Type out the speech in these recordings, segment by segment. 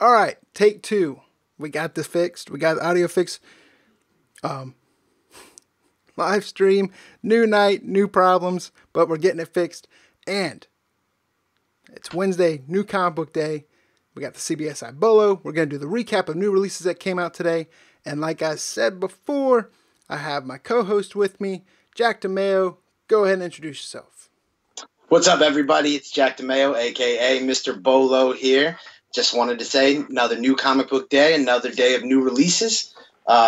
All right, take two. We got this fixed. We got the audio fixed. Live stream, new night, new problems, but we're getting it fixed. And it's Wednesday, new comic book day. We got the CBSIBOLO. We're going to do the recap of new releases that came out today. And like I said before, I have my co-host with me, Jack DeMeo. Go ahead and introduce yourself. What's up, everybody? It's Jack DeMeo, a.k.a. Mr. Bolo here. Just wanted to say another new comic book day, another day of new releases.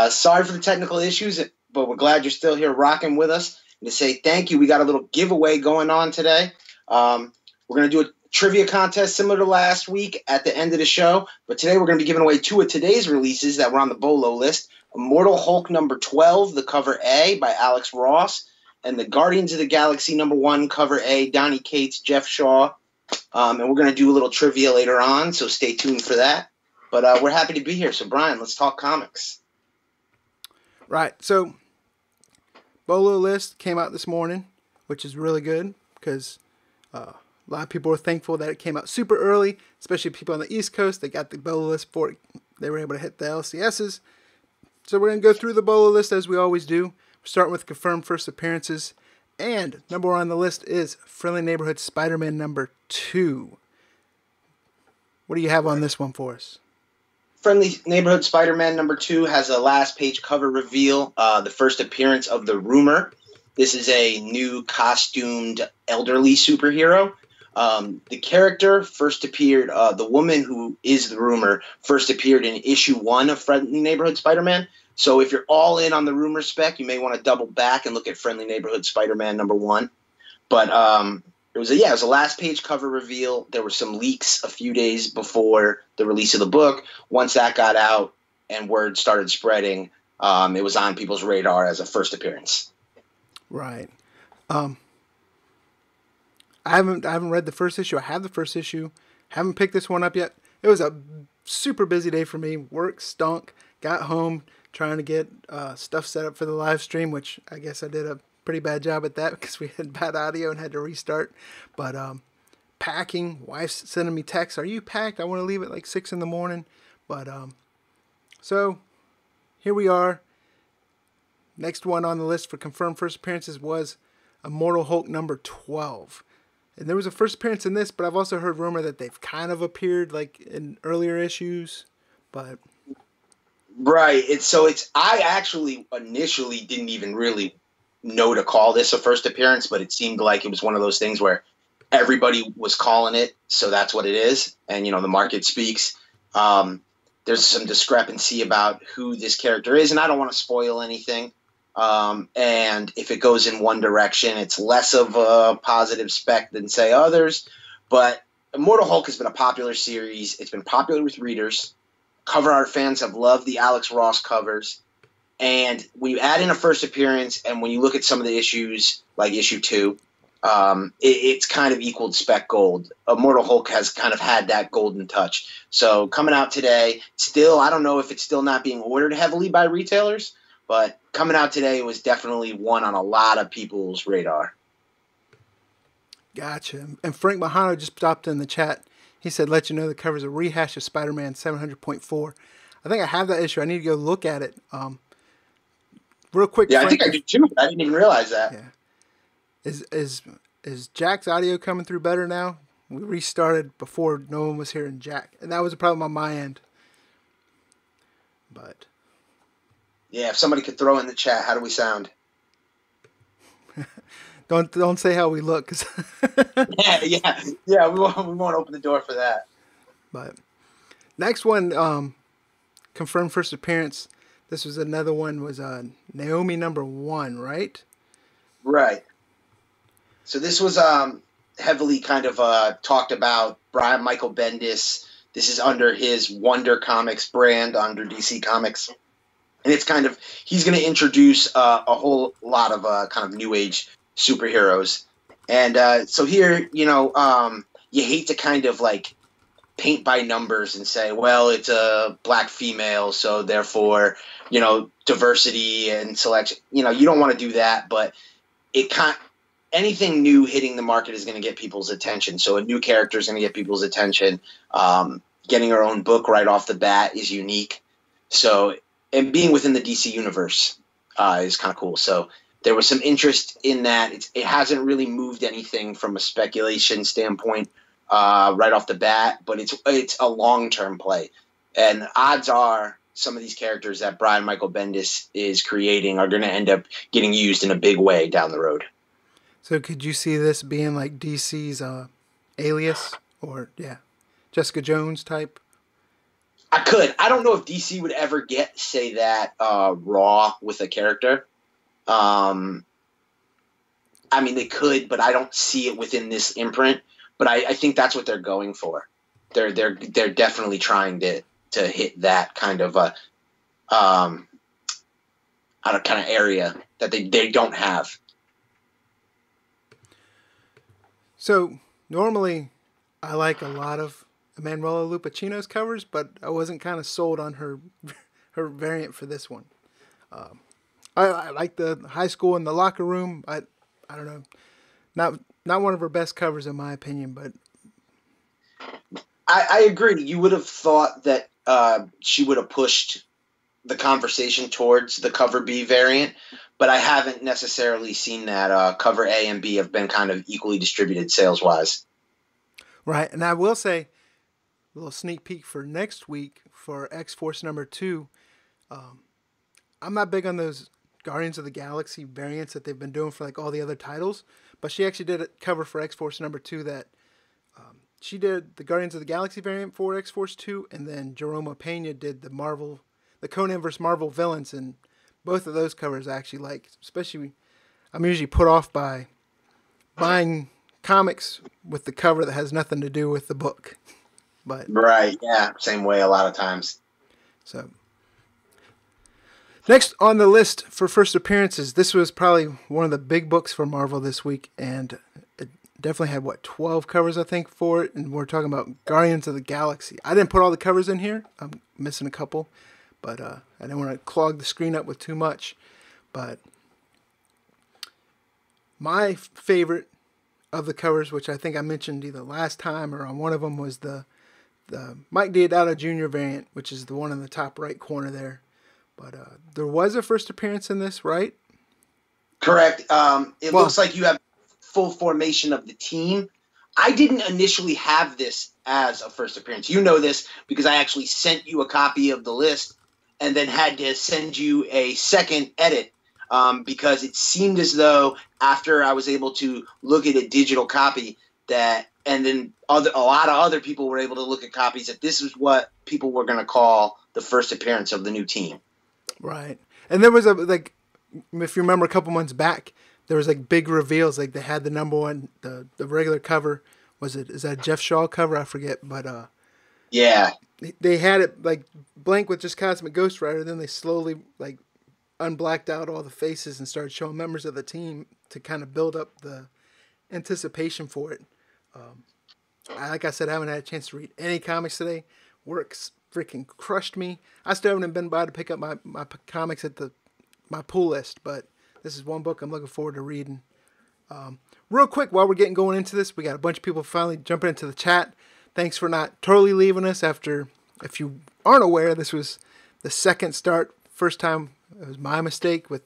Sorry for the technical issues, but we're glad you're still here rocking with us. And to say thank you, we got a little giveaway going on today. We're going to do a trivia contest similar to last week at the end of the show. But today we're going to be giving away two of today's releases that were on the Bolo list. Immortal Hulk number 12, the cover A by Alex Ross, and the Guardians of the Galaxy number 1, cover A, Donny Cates, Jeff Shaw. And we're going to do a little trivia later on, so stay tuned for that. But we're happy to be here. So, Brian, let's talk comics. Right. So, Bolo list came out this morning, which is really good because a lot of people were thankful that it came out super early, especially people on the East Coast. They got the Bolo list before they were able to hit the LCSs. So we're going to go through the Bolo list as we always do. We're starting with confirmed first appearances. And number one on the list is Friendly Neighborhood Spider-Man number 2. What do you have on this one for us? Friendly Neighborhood Spider-Man number 2 has a last page cover reveal, the first appearance of the Rumor. This is a new costumed elderly superhero. The character first appeared, the woman who is the Rumor first appeared in issue 1 of Friendly Neighborhood Spider-Man. So if you're all in on the Rumor spec, you may want to double back and look at Friendly Neighborhood Spider-Man number 1. But it was a last page cover reveal. There were some leaks a few days before the release of the book. Once that got out and word started spreading, it was on people's radar as a first appearance. Right. I haven't read the first issue. I have the first issue. Haven't picked this one up yet. It was a super busy day for me. Work stunk. Got home trying to get stuff set up for the live stream, which I guess I did a pretty bad job at that because we had bad audio and had to restart. But packing, wife's sending me texts, "Are you packed? I want to leave at like 6 in the morning." But so here we are. Next one on the list for confirmed first appearances was Immortal Hulk number 12. And there was a first appearance in this, but I've also heard rumor that they've kind of appeared like in earlier issues. But right. I actually initially didn't even really know to call this a first appearance, but it seemed like it was one of those things where everybody was calling it, so that's what it is. And, the market speaks. There's some discrepancy about who this character is, and I don't want to spoil anything. And if it goes in one direction, it's less of a positive spec than, say, others. But Immortal Hulk has been a popular series. It's been popular with readers. Cover art fans have loved the Alex Ross covers. And when you add in a first appearance, and when you look at some of the issues, like issue 2, it's kind of equaled spec gold. Immortal Hulk has kind of had that golden touch. So coming out today, still, I don't know if it's still not being ordered heavily by retailers, but coming out today was definitely one on a lot of people's radar. Gotcha. And Frank Mahano just stopped in the chat. He said, "Let you know the cover's a rehash of Spider-Man 700.4. I think I have that issue. I need to go look at it. Real quick. Yeah, Frank, I think I do too. I didn't even realize that. Yeah. Is Jack's audio coming through better now? We restarted before no one was hearing Jack, and that was a problem on my end. But yeah, if somebody could throw in the chat, how do we sound? don't say how we look, 'cause yeah. We won't open the door for that. But next one, confirmed first appearance. This was another one. Was Naomi number 1, right? Right. So this was heavily kind of talked about. Brian Michael Bendis. This is under his Wonder Comics brand under DC Comics, and it's kind of he's going to introduce a whole lot of kind of new age superheroes. And so here, you hate to kind of like paint by numbers and say, well, it's a black female, so therefore, diversity and selection. You don't want to do that, but anything new hitting the market is going to get people's attention. So a new character is going to get people's attention. getting her own book right off the bat is unique. So, and being within the DC universe is kind of cool. So there was some interest in that. It hasn't really moved anything from a speculation standpoint right off the bat, but it's a long-term play. And odds are some of these characters that Brian Michael Bendis is creating are going to end up getting used in a big way down the road. So could you see this being like DC's Alias or, Jessica Jones type? I could. I don't know if DC would ever say that raw with a character. I mean, they could, but I don't see it within this imprint. But I think that's what they're going for. They're definitely trying to hit that kind of kind of area that they don't have. So normally I like a lot of Emanuela Lupacino's covers, but I wasn't kind of sold on her variant for this one. I like the high school and the locker room. I don't know, not one of her best covers in my opinion, but I agree. You would have thought that she would have pushed the conversation towards the cover B variant, but I haven't necessarily seen that. Cover A and B have been kind of equally distributed sales wise. Right, and I will say, a little sneak peek for next week for X-Force number 2. I'm not big on those Guardians of the Galaxy variants that they've been doing for like all the other titles, but she actually did a cover for X-Force number 2 that she did the Guardians of the Galaxy variant for X-Force 2, and then Jerome Pena did the Conan vs. Marvel villains, and both of those covers I actually like. Especially, I'm usually put off by buying comics with the cover that has nothing to do with the book. But right, yeah, same way a lot of times. So next on the list for first appearances, this was probably one of the big books for Marvel this week, and it definitely had 12 covers I think for it, and we're talking about Guardians of the Galaxy. I didn't put all the covers in here. I'm missing a couple, but I didn't want to clog the screen up with too much. But my favorite of the covers, which I think I mentioned either last time or on one of them, was the Mike Deodato Jr. variant, which is the one in the top right corner there. But there was a first appearance in this, right? Correct. It looks like you have full formation of the team. I didn't initially have this as a first appearance. You know this because I actually sent you a copy of the list and then had to send you a second edit because it seemed as though after I was able to look at a digital copy and then a lot of other people were able to look at copies that this is what people were going to call the first appearance of the new team. Right. And there was if you remember a couple months back, there was big reveals. Like they had the number one, the regular cover. Is that Jeff Shaw cover? I forget. But yeah, they had it blank with just Cosmic Ghost Rider. Then they slowly unblacked out all the faces and started showing members of the team to kind of build up the anticipation for it. Like I said, I haven't had a chance to read any comics today. Work's freaking crushed me. I still haven't been by to pick up my comics at my pull list, but this is one book I'm looking forward to reading. Real quick, while we're getting going into this, we got a bunch of people finally jumping into the chat. Thanks for not totally leaving us after, if you aren't aware, this was the second start. First time, it was my mistake with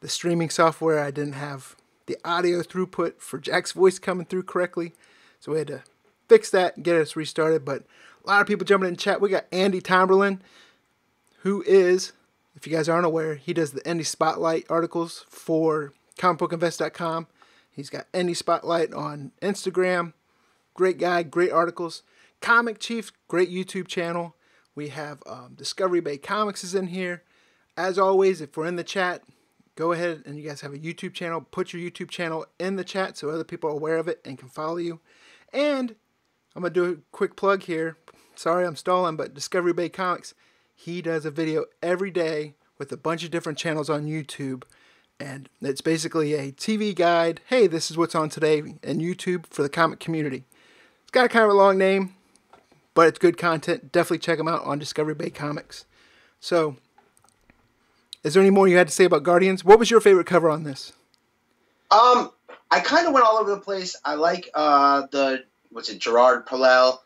the streaming software. I didn't have the audio throughput for Jack's voice coming through correctly. So we had to fix that and get us restarted. But a lot of people jumping in chat. We got Andy Tomberlin, who is, if you guys aren't aware, he does the Indie Spotlight articles for comicbookinvest.com. He's got Indie Spotlight on Instagram. Great guy, great articles. Comic Chief, great YouTube channel. We have Discovery Bay Comics is in here. As always, if we're in the chat, go ahead and you guys have a YouTube channel. Put your YouTube channel in the chat so other people are aware of it and can follow you. And I'm going to do a quick plug here. Sorry I'm stalling, but Discovery Bay Comics, he does a video every day with a bunch of different channels on YouTube. And it's basically a TV guide. Hey, this is what's on today in YouTube for the comic community. It's got a kind of a long name, but it's good content. Definitely check them out on Discovery Bay Comics. So, is there any more you had to say about Guardians? What was your favorite cover on this? I kind of went all over the place. I like Gerard Perel.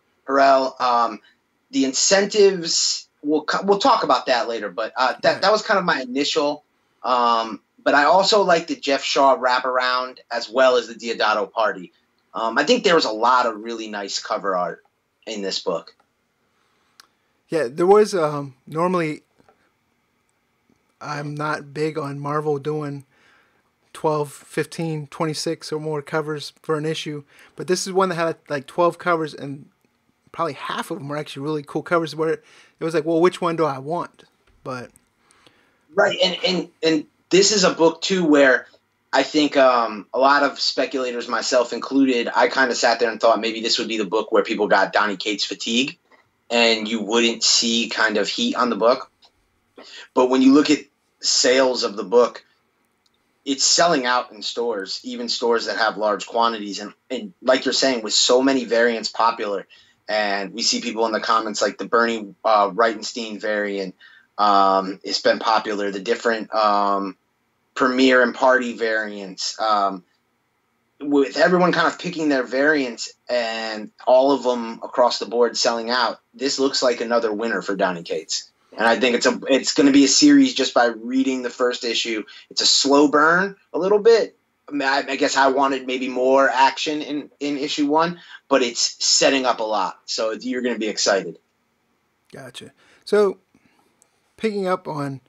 The incentives, we'll talk about that later, but that was kind of my initial. But I also like the Jeff Shaw wraparound as well as the Diodato party. I think there was a lot of really nice cover art in this book. Yeah, there was normally I'm not big on Marvel doing 12, 15, 26 or more covers for an issue, but this is one that had like 12 covers, and probably half of them were actually really cool covers where it was like, well, which one do I want? But right, and this is a book too where I think a lot of speculators, myself included, I kind of sat there and thought maybe this would be the book where people got Donny Cates fatigue and you wouldn't see kind of heat on the book. But when you look at sales of the book, it's selling out in stores, even stores that have large quantities. And like you're saying, with so many variants popular, and we see people in the comments like the Bernie Reitenstein variant it's been popular, the different premiere and party variants, with everyone kind of picking their variants and all of them across the board selling out, this looks like another winner for Donny Cates. And I think it's going to be a series just by reading the first issue. It's a slow burn a little bit. I guess I wanted maybe more action in issue 1, but it's setting up a lot. So you're going to be excited. Gotcha. So picking up on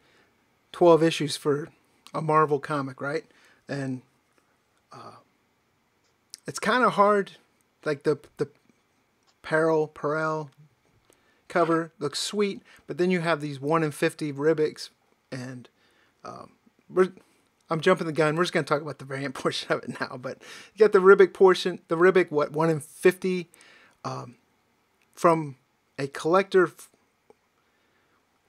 12 issues for a Marvel comic, right? And it's kind of hard. Like the Perel cover looks sweet, but then you have these 1 in 50 Ribbicks, and I'm jumping the gun. We're just going to talk about the variant portion of it now. But you got the Ribic portion, 1 in 50 from a collector.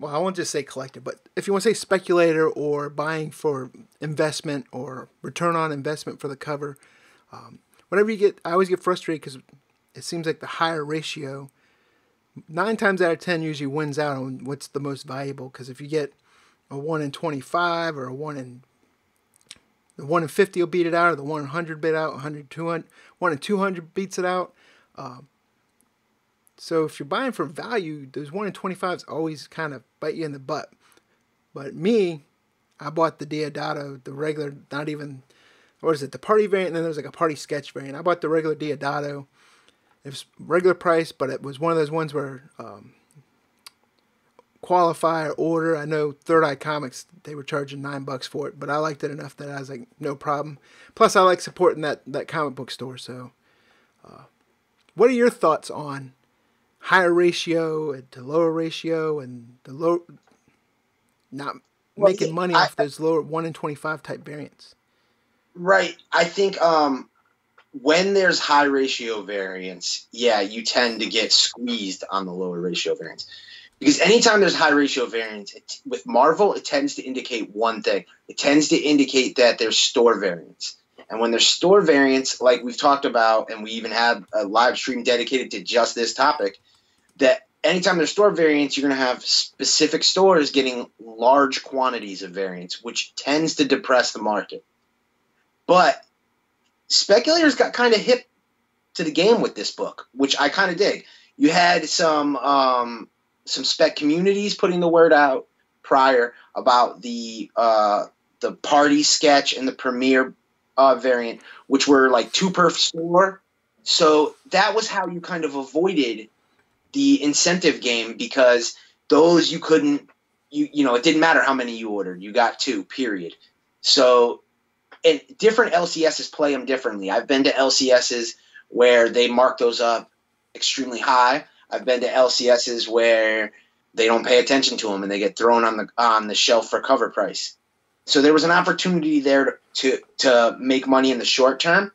Well, I won't just say collector, but if you want to say speculator or buying for investment or return on investment for the cover, whenever you get, I always get frustrated because it seems like the higher ratio, 9 times out of 10 usually wins out on what's the most valuable. Because if you get a 1 in 25 or the 1 in 50 will beat it out, or the 1 in 100 beat out, 1 in 200 beats it out. So if you're buying for value, those 1 in 25s always kind of bite you in the butt. But me, I bought the Diodato, the regular, not even, what is it, the party variant, and then there's like a party sketch variant. I bought the regular Diodato. It was regular price, but it was one of those ones where qualify or order. I know Third Eye Comics, they were charging $9 for it, but I liked it enough that I was like, no problem. Plus, I like supporting that comic book store. So, what are your thoughts on higher ratio and to lower ratio and the low, not making money off those lower 1 in 25 type variants? Right. I think when there's high ratio variants, yeah, you tend to get squeezed on the lower ratio variants. Because anytime there's high ratio variants, with Marvel, it tends to indicate one thing. It tends to indicate that there's store variants. And when there's store variants, like we've talked about, and we even had a live stream dedicated to just this topic, that anytime there's store variants, you're going to have specific stores getting large quantities of variants, which tends to depress the market. But speculators got kind of hip to the game with this book, which I kind of dig. You had some spec communities putting the word out prior about the party sketch and the premiere variant, which were like 2 per store. So that was how you kind of avoided the incentive game, because those you couldn't, you know, it didn't matter how many you ordered. You got 2, period. So, and different LCSs play them differently. I've been to LCSs where they mark those up extremely high. I've been to LCSs where they don't pay attention to them and they get thrown on the shelf for cover price. So there was an opportunity there to make money in the short term.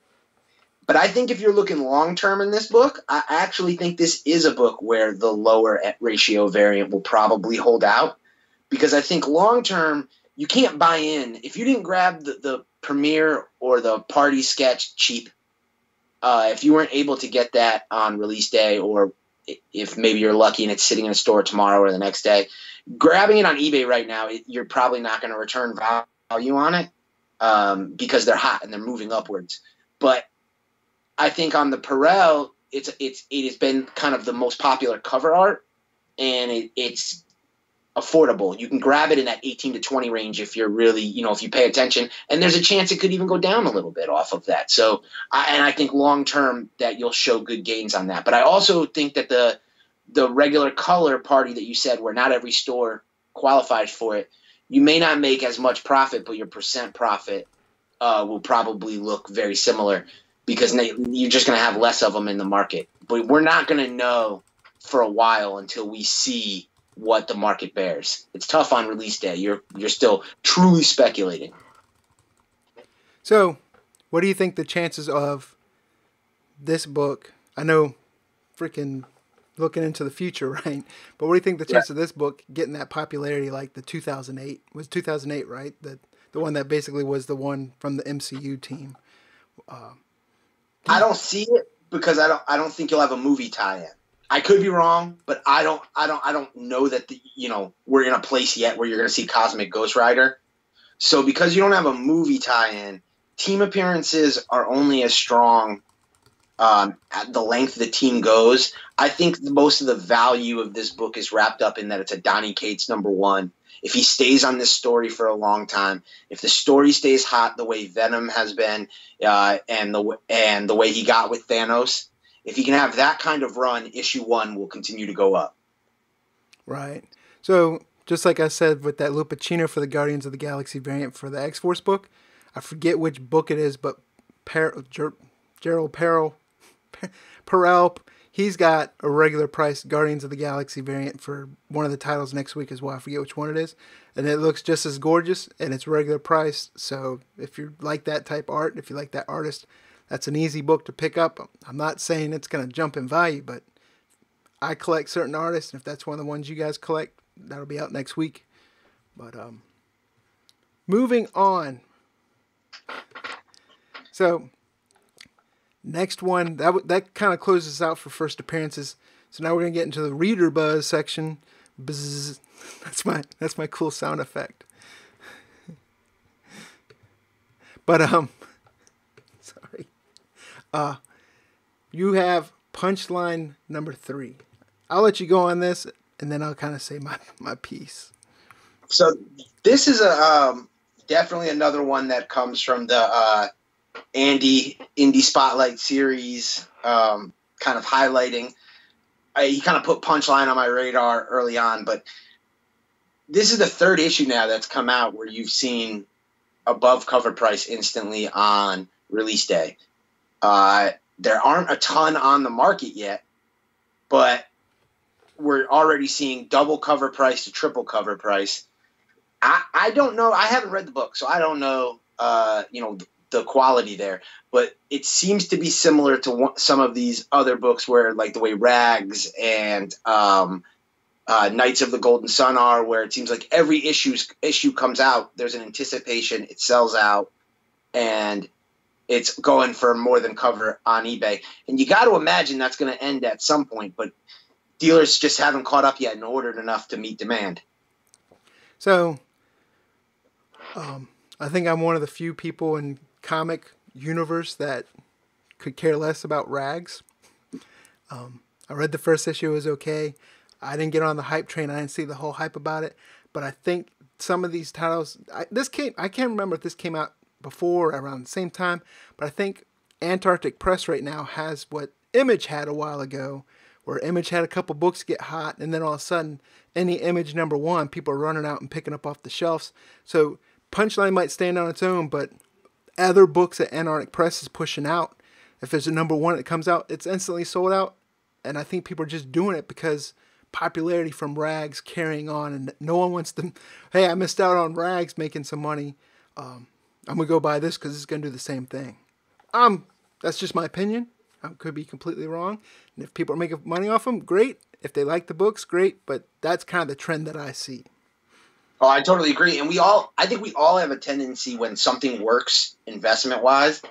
But I think if you're looking long term in this book, I actually think this is a book where the lower ratio variant will probably hold out, because I think long term you can't buy in. If you didn't grab the premiere or the party sketch cheap, if you weren't able to get that on release day, or if maybe you're lucky and it's sitting in a store tomorrow or the next day, grabbing it on eBay right now, you're probably not going to return value on it because they're hot and they're moving upwards. But I think on the Perel, it has been kind of the most popular cover art, and it's affordable. You can grab it in that 18 to 20 range if you're really, if you pay attention, and there's a chance it could even go down a little bit off of that. So, I think long term that you'll show good gains on that. But I also think that the regular color party that you said, where not every store qualifies for it, you may not make as much profit, but your percent profit will probably look very similar, because you're just going to have less of them in the market. But we're not going to know for a while until we see what the market bears. It's tough on release day. You're still truly speculating. So, what do you think the chances of this book? I know, freaking looking into the future, right? But what do you think the chance of this book getting that popularity like the 2008 was 2008, right? The one that basically was the one from the MCU team. I don't see it because I don't think you'll have a movie tie-in. I could be wrong, but I don't know that we're in a place yet where you're going to see Cosmic Ghost Rider. So because you don't have a movie tie-in, team appearances are only as strong at the length the team goes. I think most of the value of this book is wrapped up in that it's a Donny Cates #1. If he stays on this story for a long time, if the story stays hot the way Venom has been, and the way he got with Thanos, if he can have that kind of run, issue 1 will continue to go up. Right. So just like I said with that Lupacino for the Guardians of the Galaxy variant for the X-Force book, I forget which book it is, but Gerald Perel, he's got a regular price Guardians of the Galaxy variant for one of the titles next week as well. I forget which one it is. And it looks just as gorgeous, and it's regular price. So if you like that type of art, if you like that artist, that's an easy book to pick up. I'm not saying it's going to jump in value, but I collect certain artists, and if that's one of the ones you guys collect, that'll be out next week. But moving on. So next one, that kind of closes out for first appearances. So now we're going to get into the reader buzz section. Buzz. That's my cool sound effect. But sorry. You have punchline number 3. I'll let you go on this, and then I'll kind of say my piece. So this is definitely another one that comes from the Andy Indie Spotlight series, kind of highlighting. He kind of put Punchline on my radar early on, but this is the 3rd issue now that's come out where you've seen above cover price instantly on release day. There aren't a ton on the market yet, but we're already seeing double cover price to triple cover price. I don't know. I haven't read the book, so I don't know, the quality there, but it seems to be similar to some of these other books where, like the way Rags and Knights of the Golden Sun are, where it seems like every issue comes out, there's an anticipation, it sells out, and it's going for more than cover on eBay. And you got to imagine that's going to end at some point, but dealers just haven't caught up yet and ordered enough to meet demand. So, I think I'm one of the few people in comic universe that could care less about Rags. I read the first issue, it was okay. I didn't get on the hype train. I didn't see the whole hype about it. But I think some of these titles, I can't remember if this came out before or around the same time, but I think Antarctic Press right now has what Image had a while ago, where Image had a couple books get hot, and then all of a sudden, any Image #1, people are running out and picking up off the shelves. So Punchline might stand on its own, but other books that Antarctic Press is pushing out, if there's a #1 that comes out, it's instantly sold out. And I think people are just doing it because popularity from Rags carrying on, and no one wants to, hey, I missed out on Rags making some money. I'm going to go buy this because it's going to do the same thing. That's just my opinion. I could be completely wrong. And if people are making money off them, great. If they like the books, great. But that's kind of the trend that I see. Oh, I totally agree. And I think we all have a tendency when something works investment-wise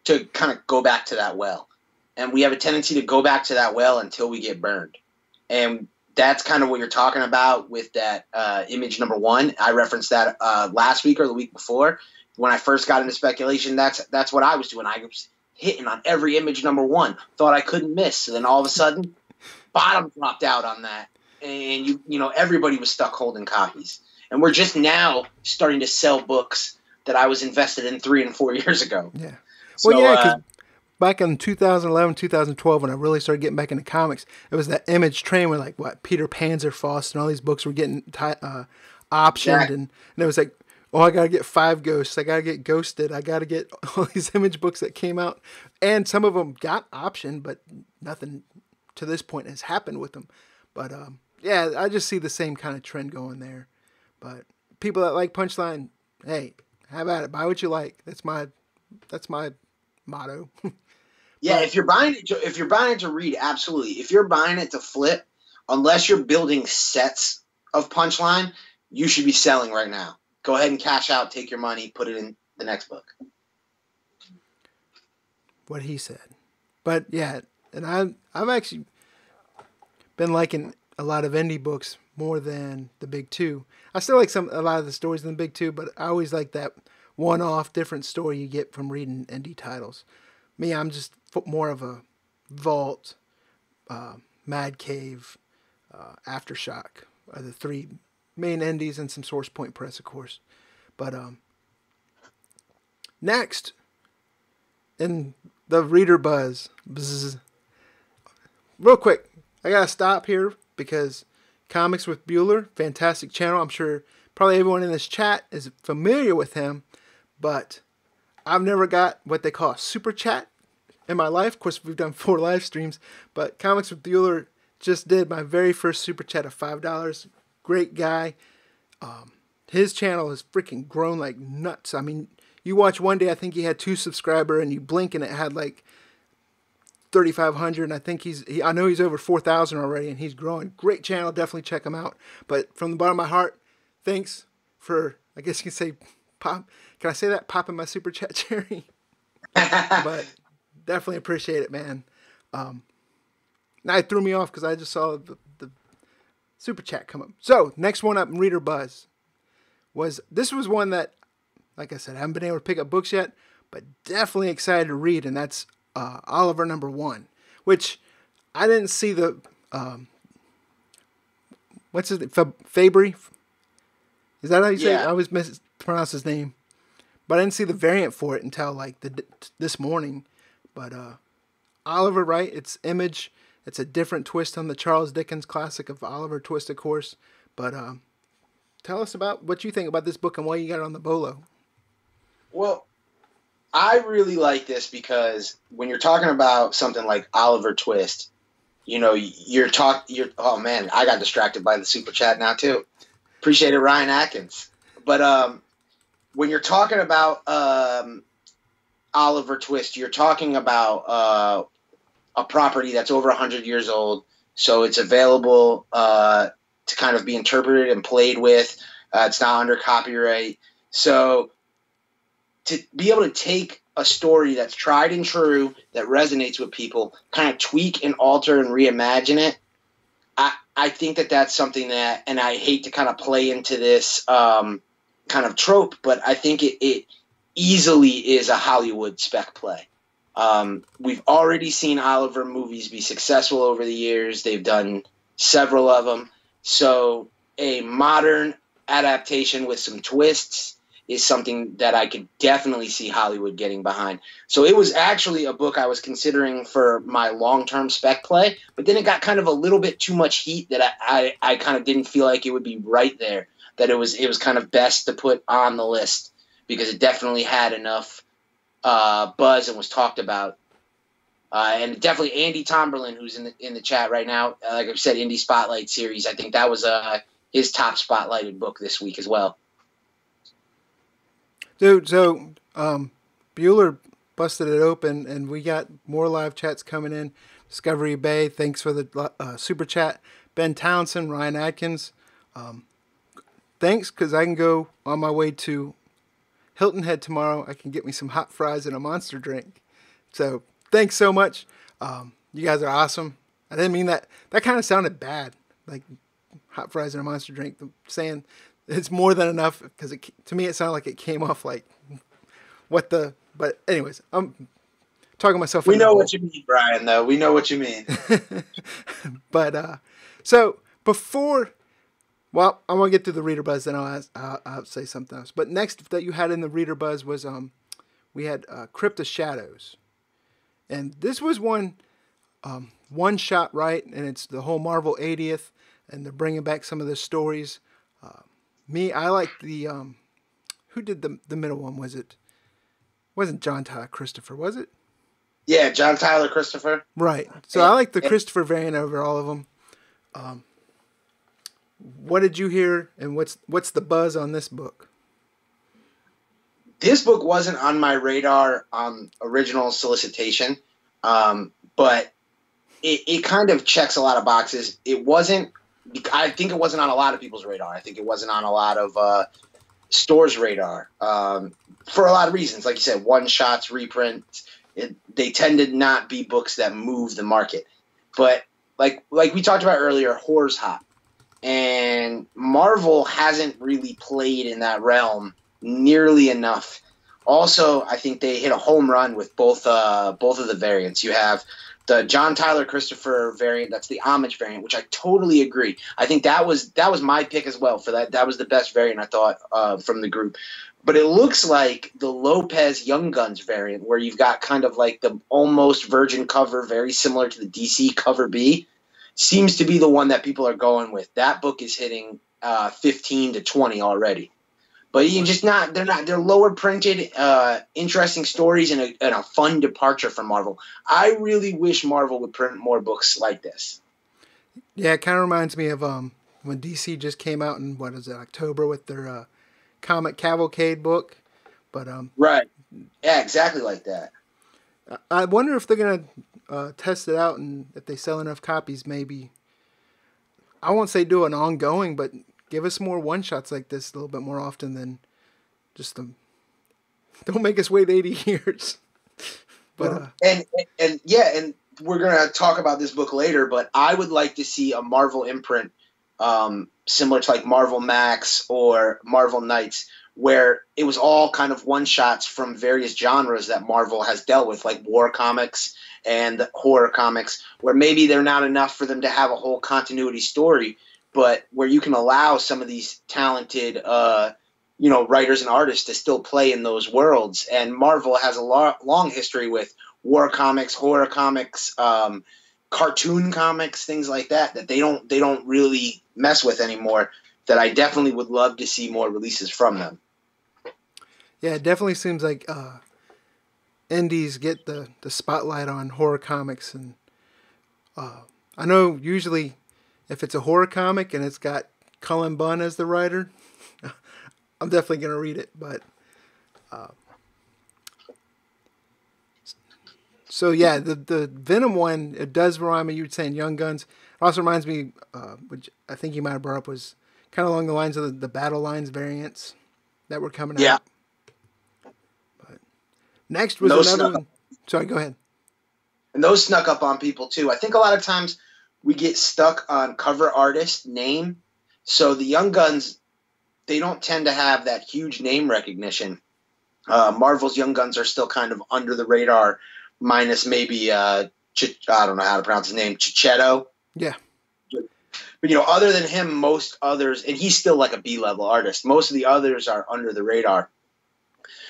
to kind of go back to that well. And we have a tendency to go back to that well until we get burned. And that's kind of what you're talking about with that Image #1. I referenced that last week or the week before. When I first got into speculation, that's what I was doing. I was hitting on every Image #1, thought I couldn't miss. And then all of a sudden, bottom dropped out on that. and everybody was stuck holding copies. And we're just now starting to sell books that I was invested in 3 and 4 years ago. Yeah. So, Well, yeah, because back in 2011, 2012, when I really started getting back into comics, it was that Image train where, like, Peter Panzerfaust and all these books were getting optioned. And it was like, oh, I got to get 5 Ghosts. I got to get Ghosted. I got to get all these Image books that came out. And some of them got optioned, but nothing to this point has happened with them. But, yeah, I just see the same kind of trend going there. But people that like Punchline, hey, have at it. Buy what you like. That's my motto. Yeah, if you're buying it to read, absolutely. If you're buying it to flip, unless you're building sets of Punchline, you should be selling right now. Go ahead and cash out, take your money, put it in the next book. What he said. But yeah, and I've actually been liking a lot of indie books more than the big two. I still like a lot of the stories in the big two, but I always like that one-off different story you get from reading indie titles. Me, I'm just more of a Vault, Mad Cave, Aftershock are the 3 main indies, and some Source Point Press, of course. But next, in the reader buzz, real quick, I gotta stop here because Comics with Bueller, fantastic channel. I'm sure probably everyone in this chat is familiar with him, but I've never got what they call a super chat in my life. Of course, we've done 4 live streams, but Comics with Bueller just did my very first super chat of $5. Great guy. His channel has freaking grown like nuts. I mean, you watch one day, I think he had 2 subscribers, and you blink and it had like 3,500, and I think I know he's over 4,000 already, and he's growing. Great channel, definitely check him out. But from the bottom of my heart, thanks for, I guess you can say, can I say that? Popping my super chat cherry. But definitely appreciate it, man. Now it threw me off because I just saw the super chat come up. So next one up in Reader Buzz was one that, like I said, I haven't been able to pick up books yet, but definitely excited to read, and that's Oliver #1, which I didn't see the what's his name? Fabry? Is that how you say it? I always mispronounce his name, but I didn't see the variant for it until like this morning. But Oliver, right? It's Image. It's a different twist on the Charles Dickens classic of Oliver Twist, of course. But tell us about what you think about this book and why you got it on the Bolo. Well, I really like this because when you're talking about something like Oliver Twist, oh man, I got distracted by the super chat now too. Appreciate it, Ryan Atkins. But when you're talking about Oliver Twist, you're talking about a property that's over 100 years old, so it's available to kind of be interpreted and played with. It's not under copyright. So to be able to take a story that's tried and true, that resonates with people, kind of tweak and alter and reimagine it, I think that's something that, and I hate to kind of play into this kind of trope, but I think it easily is a Hollywood spec play. We've already seen Oliver movies be successful over the years. They've done several of them. So a modern adaptation with some twists is something that I could definitely see Hollywood getting behind. So it was actually a book I was considering for my long-term spec play, but then it got kind of a little bit too much heat that I kind of didn't feel like it would be right there, that it was kind of best to put on the list because it definitely had enough buzz and was talked about. And definitely Andy Tomberlin, who's in the chat right now, like I said, Indie Spotlight series, I think that was his top spotlighted book this week as well. Dude, so Bueller busted it open, and we got more live chats coming in. Discovery Bay, thanks for the super chat. Ben Townsend, Ryan Atkins, thanks, because I can go on my way to Hilton Head tomorrow. I can get me some hot fries and a Monster drink. So thanks so much. You guys are awesome. I didn't mean that. That kind of sounded bad, like hot fries and a Monster drink. I'm saying it's more than enough because to me it sounded like it came off like but anyways, I'm talking myself. We know what you mean, Brian, though. We know what you mean. But so before, well, I want to get through the reader buzz, then I'll say something else. But next that you had in the reader buzz was we had Crypt of Shadows, and this was one shot, right? And it's the whole Marvel 80th, and they're bringing back some of the stories. I like the who did the middle one? Wasn't John Tyler Christopher, was it? Yeah, John Tyler Christopher. Right. So I like the Christopher variant over all of them. What did you hear, and what's the buzz on this book? This book wasn't on my radar on original solicitation, but it kind of checks a lot of boxes. I think it wasn't on a lot of people's radar. I think it wasn't on a lot of stores' radar for a lot of reasons. Like you said, one-shots, reprints. They tend to not be books that move the market. But like we talked about earlier, horror's hot. And Marvel hasn't really played in that realm nearly enough. Also, I think they hit a home run with both of the variants. You have the John Tyler Christopher variant, that's the homage variant, which I totally agree. I think that was my pick as well for that. That was the best variant, I thought, from the group. But it looks like the Lopez Young Guns variant, where you've got kind of like the almost virgin cover, very similar to the DC cover B, seems to be the one that people are going with. That book is hitting 15 to 20 already. But they're lower printed, interesting stories, and a fun departure from Marvel. I really wish Marvel would print more books like this. Yeah, it kind of reminds me of when DC just came out in, October with their Comic Cavalcade book. But right. Yeah, exactly like that. I wonder if they're going to test it out, and if they sell enough copies, maybe, I won't say do an ongoing, but give us more one-shots like this a little bit more often than just them. Don't make us wait 80 years. But and we're going to talk about this book later, but I would like to see a Marvel imprint similar to like Marvel Max or Marvel Knights, where it was all kind of one-shots from various genres that Marvel has dealt with, like war comics and horror comics, where maybe they're not enough for them to have a whole continuity story, but where you can allow some of these talented writers and artists to still play in those worlds. And Marvel has a long history with war comics, horror comics, cartoon comics, things like that they don't really mess with anymore, that I definitely would love to see more releases from them. Yeah, it definitely seems like indies get the spotlight on horror comics, and I know usually if it's a horror comic and it's got Cullen Bunn as the writer, I'm definitely going to read it. But so yeah, the Venom one, it does remind me, you were saying Young Guns. It also reminds me, which I think you might have brought up, was kind of along the lines of the Battle Lines variants that were coming out. But next was another one. Sorry, go ahead. And those snuck up on people too. I think a lot of times we get stuck on cover artist name. So the Young Guns, they don't tend to have that huge name recognition. Marvel's Young Guns are still kind of under the radar, minus maybe, I don't know how to pronounce his name, Chichetto. Yeah. But, other than him, most others, and he's still like a B-level artist, most of the others are under the radar.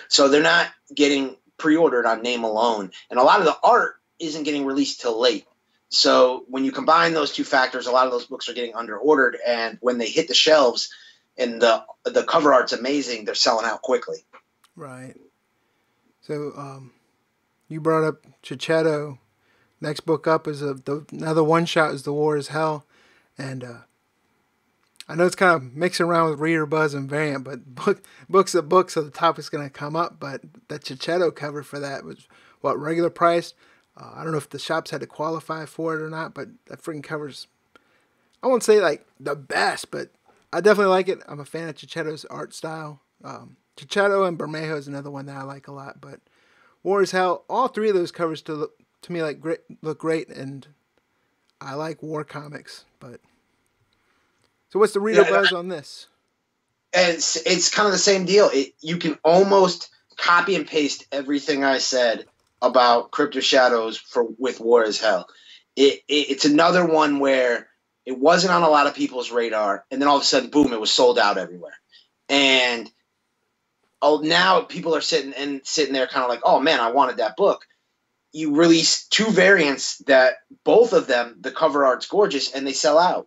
So they're not getting pre-ordered on name alone. And a lot of the art isn't getting released till late. So when you combine those two factors, a lot of those books are getting under-ordered. And when they hit the shelves and the cover art's amazing, they're selling out quickly. Right. So you brought up Chichetto. Next book up is another one-shot is The War is Hell. And I know it's kind of mixing around with reader buzz and variant, but book's a book, so the topic's going to come up. But that Chichetto cover for that was, regular price? I don't know if the shops had to qualify for it or not, but that freaking cover's, I won't say like the best, but I definitely like it. I'm a fan of Chichetto's art style. Chichetto and Bermejo is another one that I like a lot. But War is Hell, all three of those covers to me look great, and I like war comics. But so what's the reader buzz on this? It's kind of the same deal. You can almost copy and paste everything I said about Crypt of Shadows with War is Hell. It's another one where It wasn't on a lot of people's radar, and then all of a sudden, boom, it was sold out everywhere. And now people are sitting there kind of like, oh man, I wanted that book. You release 2 variants that both of them, the cover art's gorgeous, and they sell out.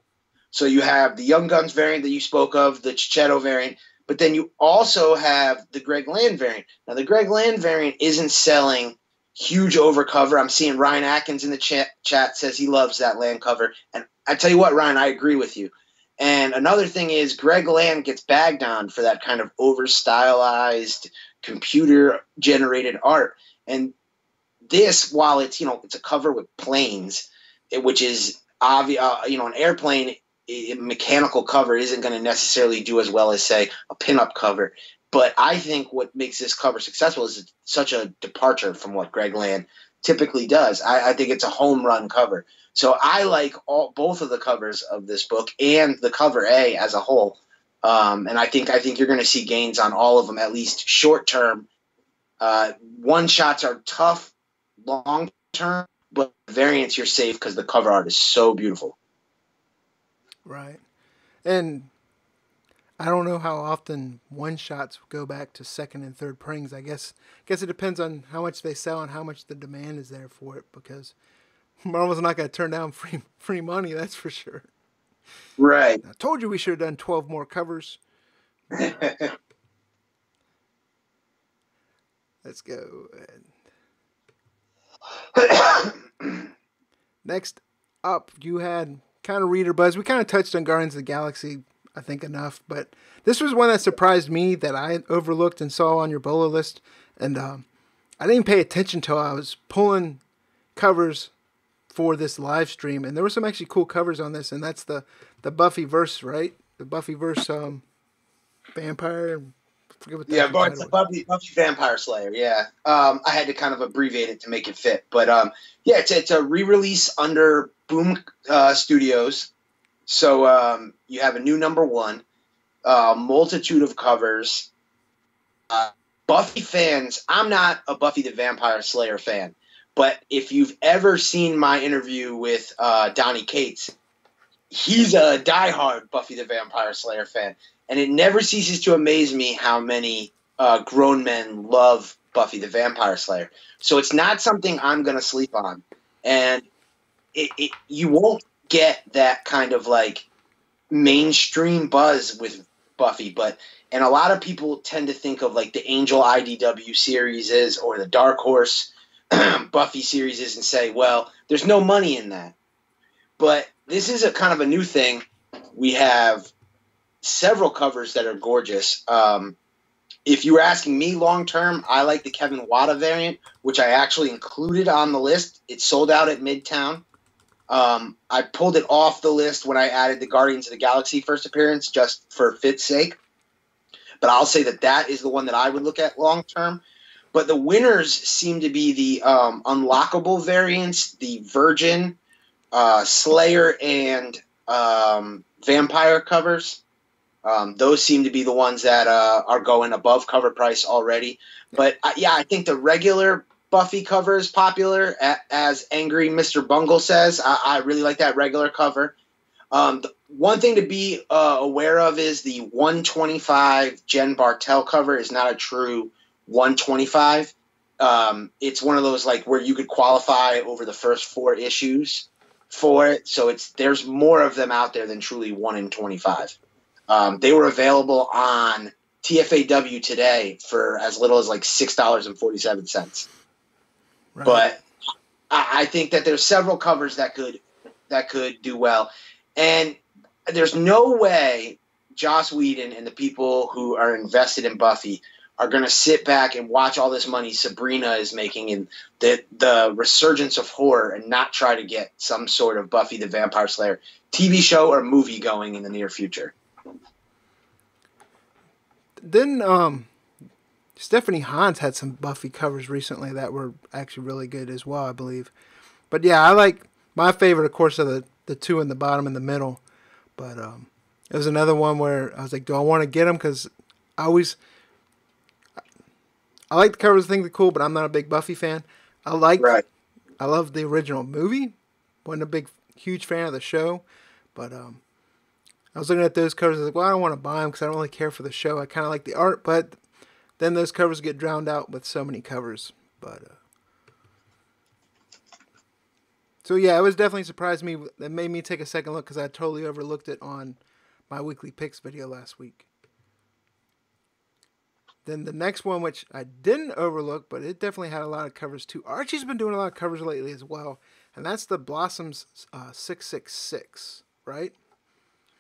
So you have the Young Guns variant that you spoke of, the Chichetto variant, but then you also have the Greg Land variant. Now, the Greg Land variant isn't selling huge over cover. I'm seeing Ryan Atkins in the chat says he loves that Land cover. And I tell you what, Ryan, I agree with you. And another thing is Greg Land gets bagged on for that kind of over-stylized, computer-generated art. And this, while it's, it's a cover with planes, which is obvious, an airplane mechanical cover isn't going to necessarily do as well as, say, a pinup cover. But I think what makes this cover successful is it's such a departure from what Greg Land typically does. I think it's a home run cover. So I like both of the covers of this book and the cover A as a whole. And I think you're going to see gains on all of them, at least short term. One shots are tough long term, but variants you're safe because the cover art is so beautiful. Right. And I don't know how often one shots go back to second and third prings. I guess it depends on how much they sell and how much the demand is there for it, because Marvel's not going to turn down free money, that's for sure. Right. I told you we should have done 12 more covers. Let's go. Next up, you had kind of reader buzz. We kind of touched on Guardians of the Galaxy, I think, enough, but this was one that surprised me that I overlooked and saw on your Bolo list, and I didn't pay attention till I was pulling covers for this live stream, and there were some actually cool covers on this, and that's the Buffyverse, right? The Buffyverse vampire. I forget what the Buffy Vampire Slayer. Yeah, I had to kind of abbreviate it to make it fit, but it's a re-release under Boom Studios. So you have a new #1, multitude of covers. Buffy fans, I'm not a Buffy the Vampire Slayer fan, but if you've ever seen my interview with Donnie Cates, he's a diehard Buffy the Vampire Slayer fan. And it never ceases to amaze me how many grown men love Buffy the Vampire Slayer. So it's not something I'm going to sleep on. And you won't get that kind of like mainstream buzz with Buffy, and a lot of people tend to think of like the Angel IDW series or the Dark Horse Buffy series and say, well, there's no money in that. But this is a kind of a new thing. We have several covers that are gorgeous. If you were asking me long term, I like the Kevin Wada variant, which I actually included on the list. It sold out at Midtown. I pulled it off the list when I added the Guardians of the Galaxy first appearance, just for fit's sake. But I'll say that is the one that I would look at long term. But the winners seem to be the unlockable variants, the Virgin, Slayer, and Vampire covers. Those seem to be the ones that are going above cover price already. But I think the regular Buffy cover is popular, as Angry Mr. Bungle says. I really like that regular cover. The one thing to be aware of is the 125 Jen Bartel cover is not a true 125. It's one of those like where you could qualify over the first 4 issues for it. So there's more of them out there than truly 1 in 25. They were available on TFAW today for as little as like $6.47. Right. But I think that there's several covers that could do well, and there's no way Joss Whedon and the people who are invested in Buffy are going to sit back and watch all this money Sabrina is making and the resurgence of horror and not try to get some sort of Buffy the Vampire Slayer TV show or movie going in the near future. Then Stephanie Hans had some Buffy covers recently that were actually really good as well, I believe. But yeah, I like my favorite, of course, are the 2 in the bottom and the middle. But it was another one where I was like, do I want to get them? Because I like the covers, I think they're cool, but I'm not a big Buffy fan. I love the original movie. Wasn't a huge fan of the show. But I was looking at those covers. I was like, well, I don't want to buy them because I don't really care for the show. I kind of like the art, but then those covers get drowned out with so many covers. But so yeah, it was definitely surprised me. That made me take a second look because I totally overlooked it on my weekly picks video last week. Then the next one, which I didn't overlook, but it definitely had a lot of covers too. Archie's been doing a lot of covers lately as well, and that's the Blossoms 666, right?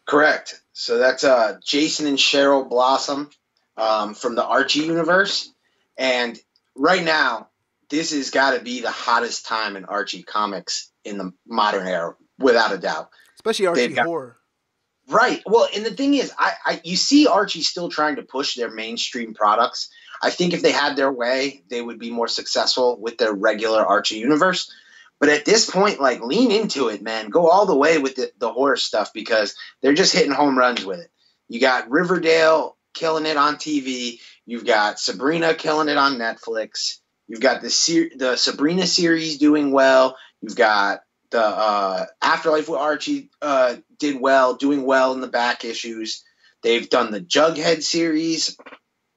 Correct. So that's Jason and Cheryl Blossom from the Archie universe. And right now, this has got to be the hottest time in Archie comics in the modern era, without a doubt. Especially Archie horror. Right. Well, and the thing is, you see Archie still trying to push their mainstream products. I think if they had their way, they would be more successful with their regular Archie universe. But at this point, like, lean into it, man. Go all the way with the horror stuff because they're just hitting home runs with it. You got Riverdale killing it on TV. You've got Sabrina killing it on Netflix. You've got the Sabrina series doing well. You've got the Afterlife with Archie doing well in the back issues. They've done the Jughead series,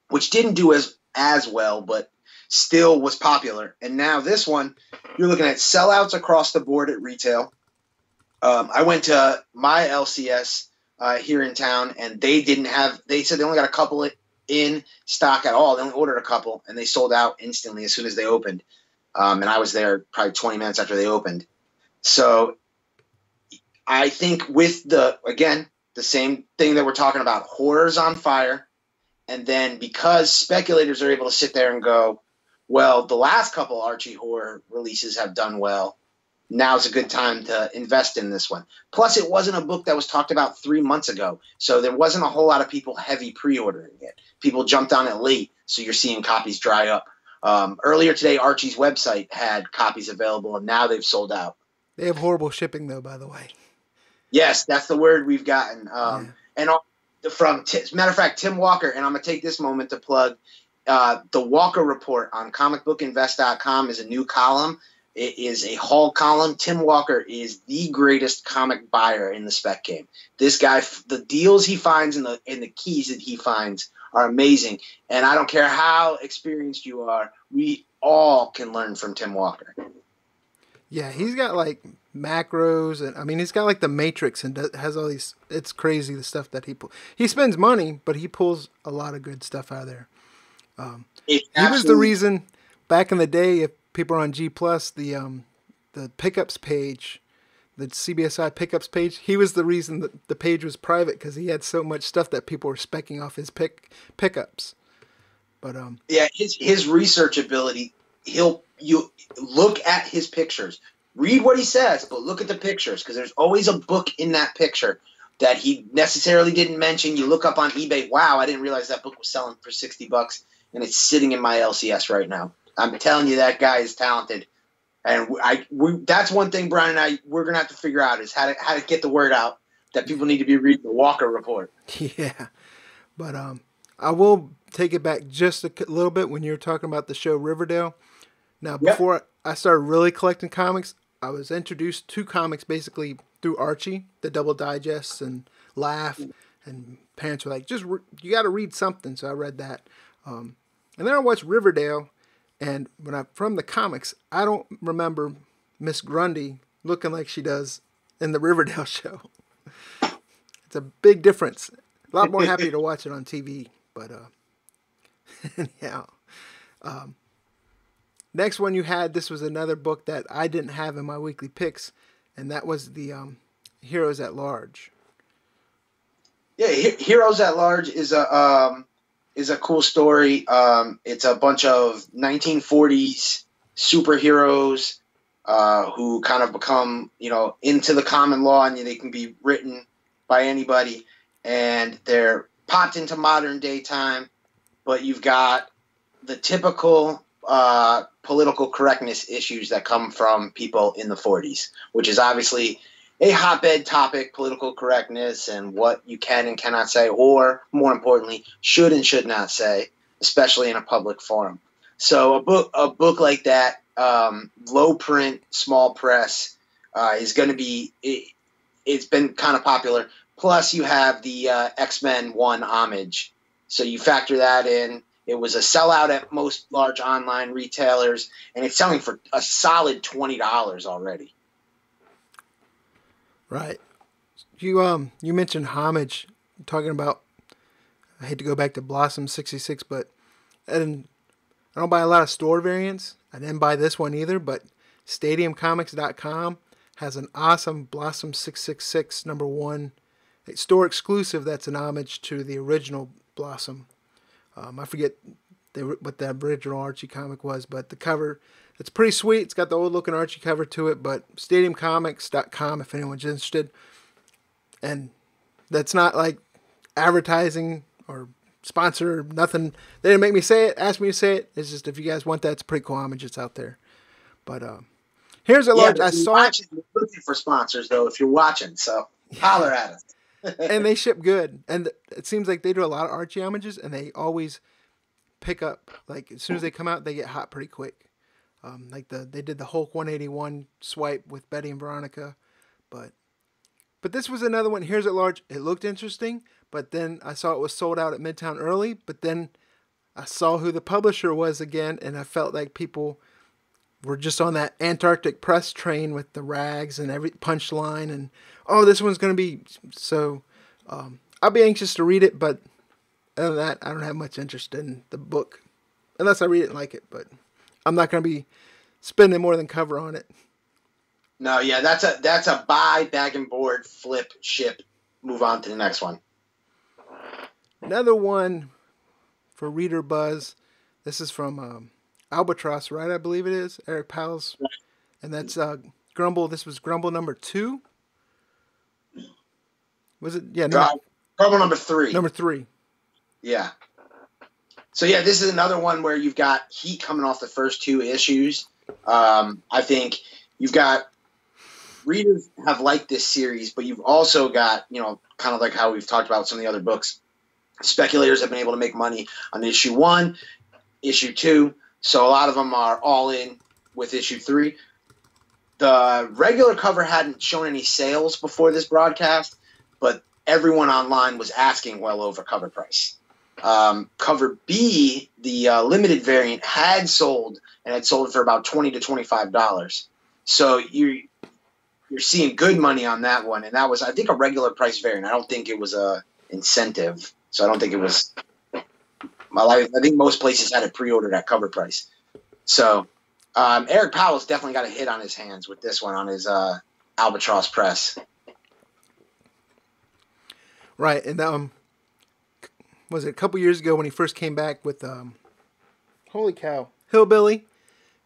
which didn't do as well, but still was popular. And now this one, you're looking at sellouts across the board at retail. I went to my LCS here in town, and they said they only got a couple in stock at all. They only ordered a couple, and they sold out instantly as soon as they opened. And I was there probably 20 minutes after they opened. So I think with the same thing that we're talking about, horror's on fire. And then because speculators are able to sit there and go, well, the last couple Archie horror releases have done well, now's a good time to invest in this one. Plus, it wasn't a book that was talked about 3 months ago, so there wasn't a whole lot of people heavy pre-ordering it. People jumped on it late, so you're seeing copies dry up. Earlier today, Archie's website had copies available, and now they've sold out. They have horrible shipping, though, by the way. Yes, that's the word we've gotten. And matter of fact, Tim Walker, and I'm going to take this moment to plug the Walker Report on comicbookinvest.com is a new column. It is a haul column. Tim Walker is the greatest comic buyer in the spec game. This guy, the deals he finds and the keys that he finds are amazing. And I don't care how experienced you are, we all can learn from Tim Walker. Yeah, he's got like macros, and I mean, he's got like the Matrix and has all these. It's crazy the stuff that he spends money, but he pulls a lot of good stuff out of there. He was the reason back in the day. If people are on G Plus, the pickups page, the CBSI pickups page, he was the reason that the page was private because he had so much stuff that people were specking off his pickups. But yeah, his research ability. You look at his pictures, read what he says, but look at the pictures because there's always a book in that picture that he necessarily didn't mention. You look up on eBay, wow, I didn't realize that book was selling for $60, and it's sitting in my LCS right now. I'm telling you, that guy is talented, and that's one thing Brian and I we're gonna have to figure out is how to get the word out that people need to be reading the Walker Report. Yeah, but I will take it back just a little bit when you were talking about the show Riverdale. Now, before I started really collecting comics, I was introduced to comics basically through Archie, the Double Digests, and Laugh, and parents were like, you got to read something, so I read that. And then I watched Riverdale, and from the comics, I don't remember Miss Grundy looking like she does in the Riverdale show. It's a big difference. A lot more happy to watch it on TV, but yeah. Next one you had, this was another book that I didn't have in my weekly picks, and that was the Heroes at Large. Yeah, Heroes at Large is a cool story. It's a bunch of 1940s superheroes who kind of become, into the common law, and they can be written by anybody, and they're popped into modern day time, but you've got the typical political correctness issues that come from people in the 40s, which is obviously a hotbed topic, political correctness and what you can and cannot say, or more importantly, should and should not say, especially in a public forum. So a book like that, low print, small press, is going to be it's been kind of popular. Plus, you have the X-Men 1 homage. So you factor that in. It was a sellout at most large online retailers, and it's selling for a solid $20 already. Right. You mentioned homage. Talking about, I hate to go back to Blossom 66, but I don't buy a lot of store variants. I didn't buy this one either, but StadiumComics.com has an awesome Blossom 666 #1 store exclusive that's an homage to the original Blossom. I forget what the original Archie comic was, but the cover, it's pretty sweet. It's got the old looking Archie cover to it, but StadiumComics.com if anyone's interested. And that's not like advertising or sponsor or nothing. They didn't make me say it, ask me to say it. It's just if you guys want that, it's a pretty cool homage. It's out there. But here's a large. I saw it. We're looking for sponsors though. If you're watching, so holler at us. And they ship good. And it seems like they do a lot of Archie homages, and they always pick up. Like as soon as they come out, they get hot pretty quick. They did the Hulk 181 swipe with Betty and Veronica, but this was another one. Here's at large. It looked interesting, but then I saw it was sold out at Midtown early. But then I saw who the publisher was again, and I felt like people were just on that Antarctic press train with the rags and every punchline, and oh, this one's going to be so. I'll be anxious to read it, but other than that, I don't have much interest in the book, unless I read it and like it. But I'm not going to be spending more than cover on it. No, yeah, that's a buy, bag and board, flip, ship, move on to the next one. Another one for reader buzz. This is from Albatross, right? I believe it is Eric Powell's, and that's Grumble. This was Grumble #2. Was it? Yeah, Grumble #3. #3. Yeah. So yeah, this is another one where you've got heat coming off the first 2 issues. I think you've got readers have liked this series, but you've also got, kind of like how we've talked about some of the other books. Speculators have been able to make money on issue 1, issue 2. So a lot of them are all in with issue 3. The regular cover hadn't shown any sales before this broadcast, but everyone online was asking well over cover price. Cover B, the limited variant, had sold, and had sold for about $20 to $25. So you're seeing good money on that one, and that was, I think, a regular price variant. I don't think it was a incentive, so I don't think it was. I think most places had it pre-ordered at cover price. So Eric Powell's definitely got a hit on his hands with this one on his Albatross press. Right, and was it a couple years ago when he first came back with holy cow, Hillbilly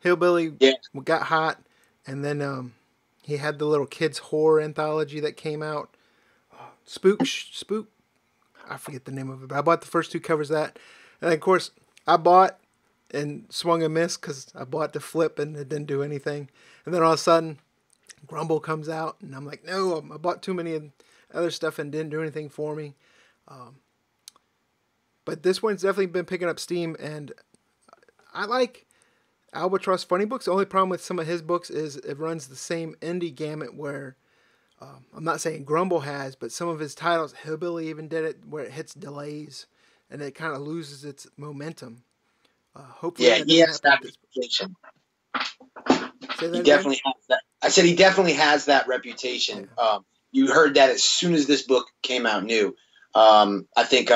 Yeah. got hot, and then he had the little kids horror anthology that came out, Spook. I forget the name of it, but I bought the first 2 covers of that, and of course I bought and swung a miss because I bought the flip and it didn't do anything, and then all of a sudden Grumble comes out, and I'm like, no, I bought too many other stuff and didn't do anything for me. But this one's definitely been picking up steam, and I like Albatross Funny Books. The only problem with some of his books is it runs the same indie gamut where, I'm not saying Grumble has, but some of his titles, Hillbilly even did it, where it hits delays, and it kind of loses its momentum. Hopefully, yeah, he has that reputation. He definitely has that. I said he definitely has that reputation. Yeah. You heard that as soon as this book came out new. I think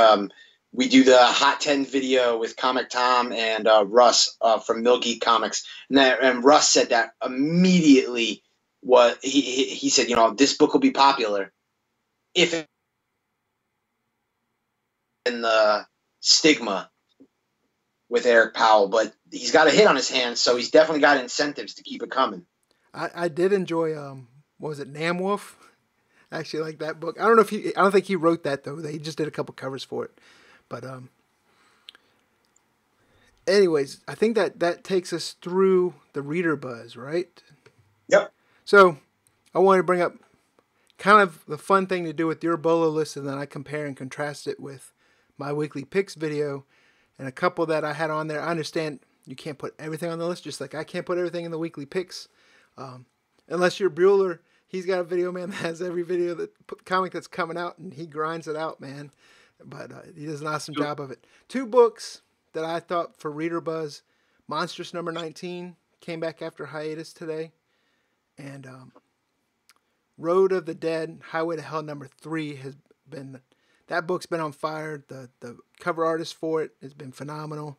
we do the Hot 10 video with Comic Tom and Russ from Mill Geek Comics. And Russ said that immediately. What he said, this book will be popular if it in the stigma with Eric Powell, but he's got a hit on his hands, so he's definitely got incentives to keep it coming. I did enjoy what was it, Namwolf? I actually like that book. I don't think he wrote that though. He just did a couple covers for it. But anyways, I think that takes us through the reader buzz, right? Yep. So I wanted to bring up kind of the fun thing to do with your Bolo list, and then I compare and contrast it with my weekly picks video, and a couple that I had on there. I understand you can't put everything on the list, just like I can't put everything in the weekly picks. Unless you're Bueller, he's got a video man that has every video comic that's coming out, and he grinds it out, man. But he does an awesome job of it. 2 books that I thought for reader buzz: Monstrous number 19 came back after hiatus today, and Road of the Dead, Highway to Hell number 3 has been, that book's been on fire. The cover artist for it has been phenomenal.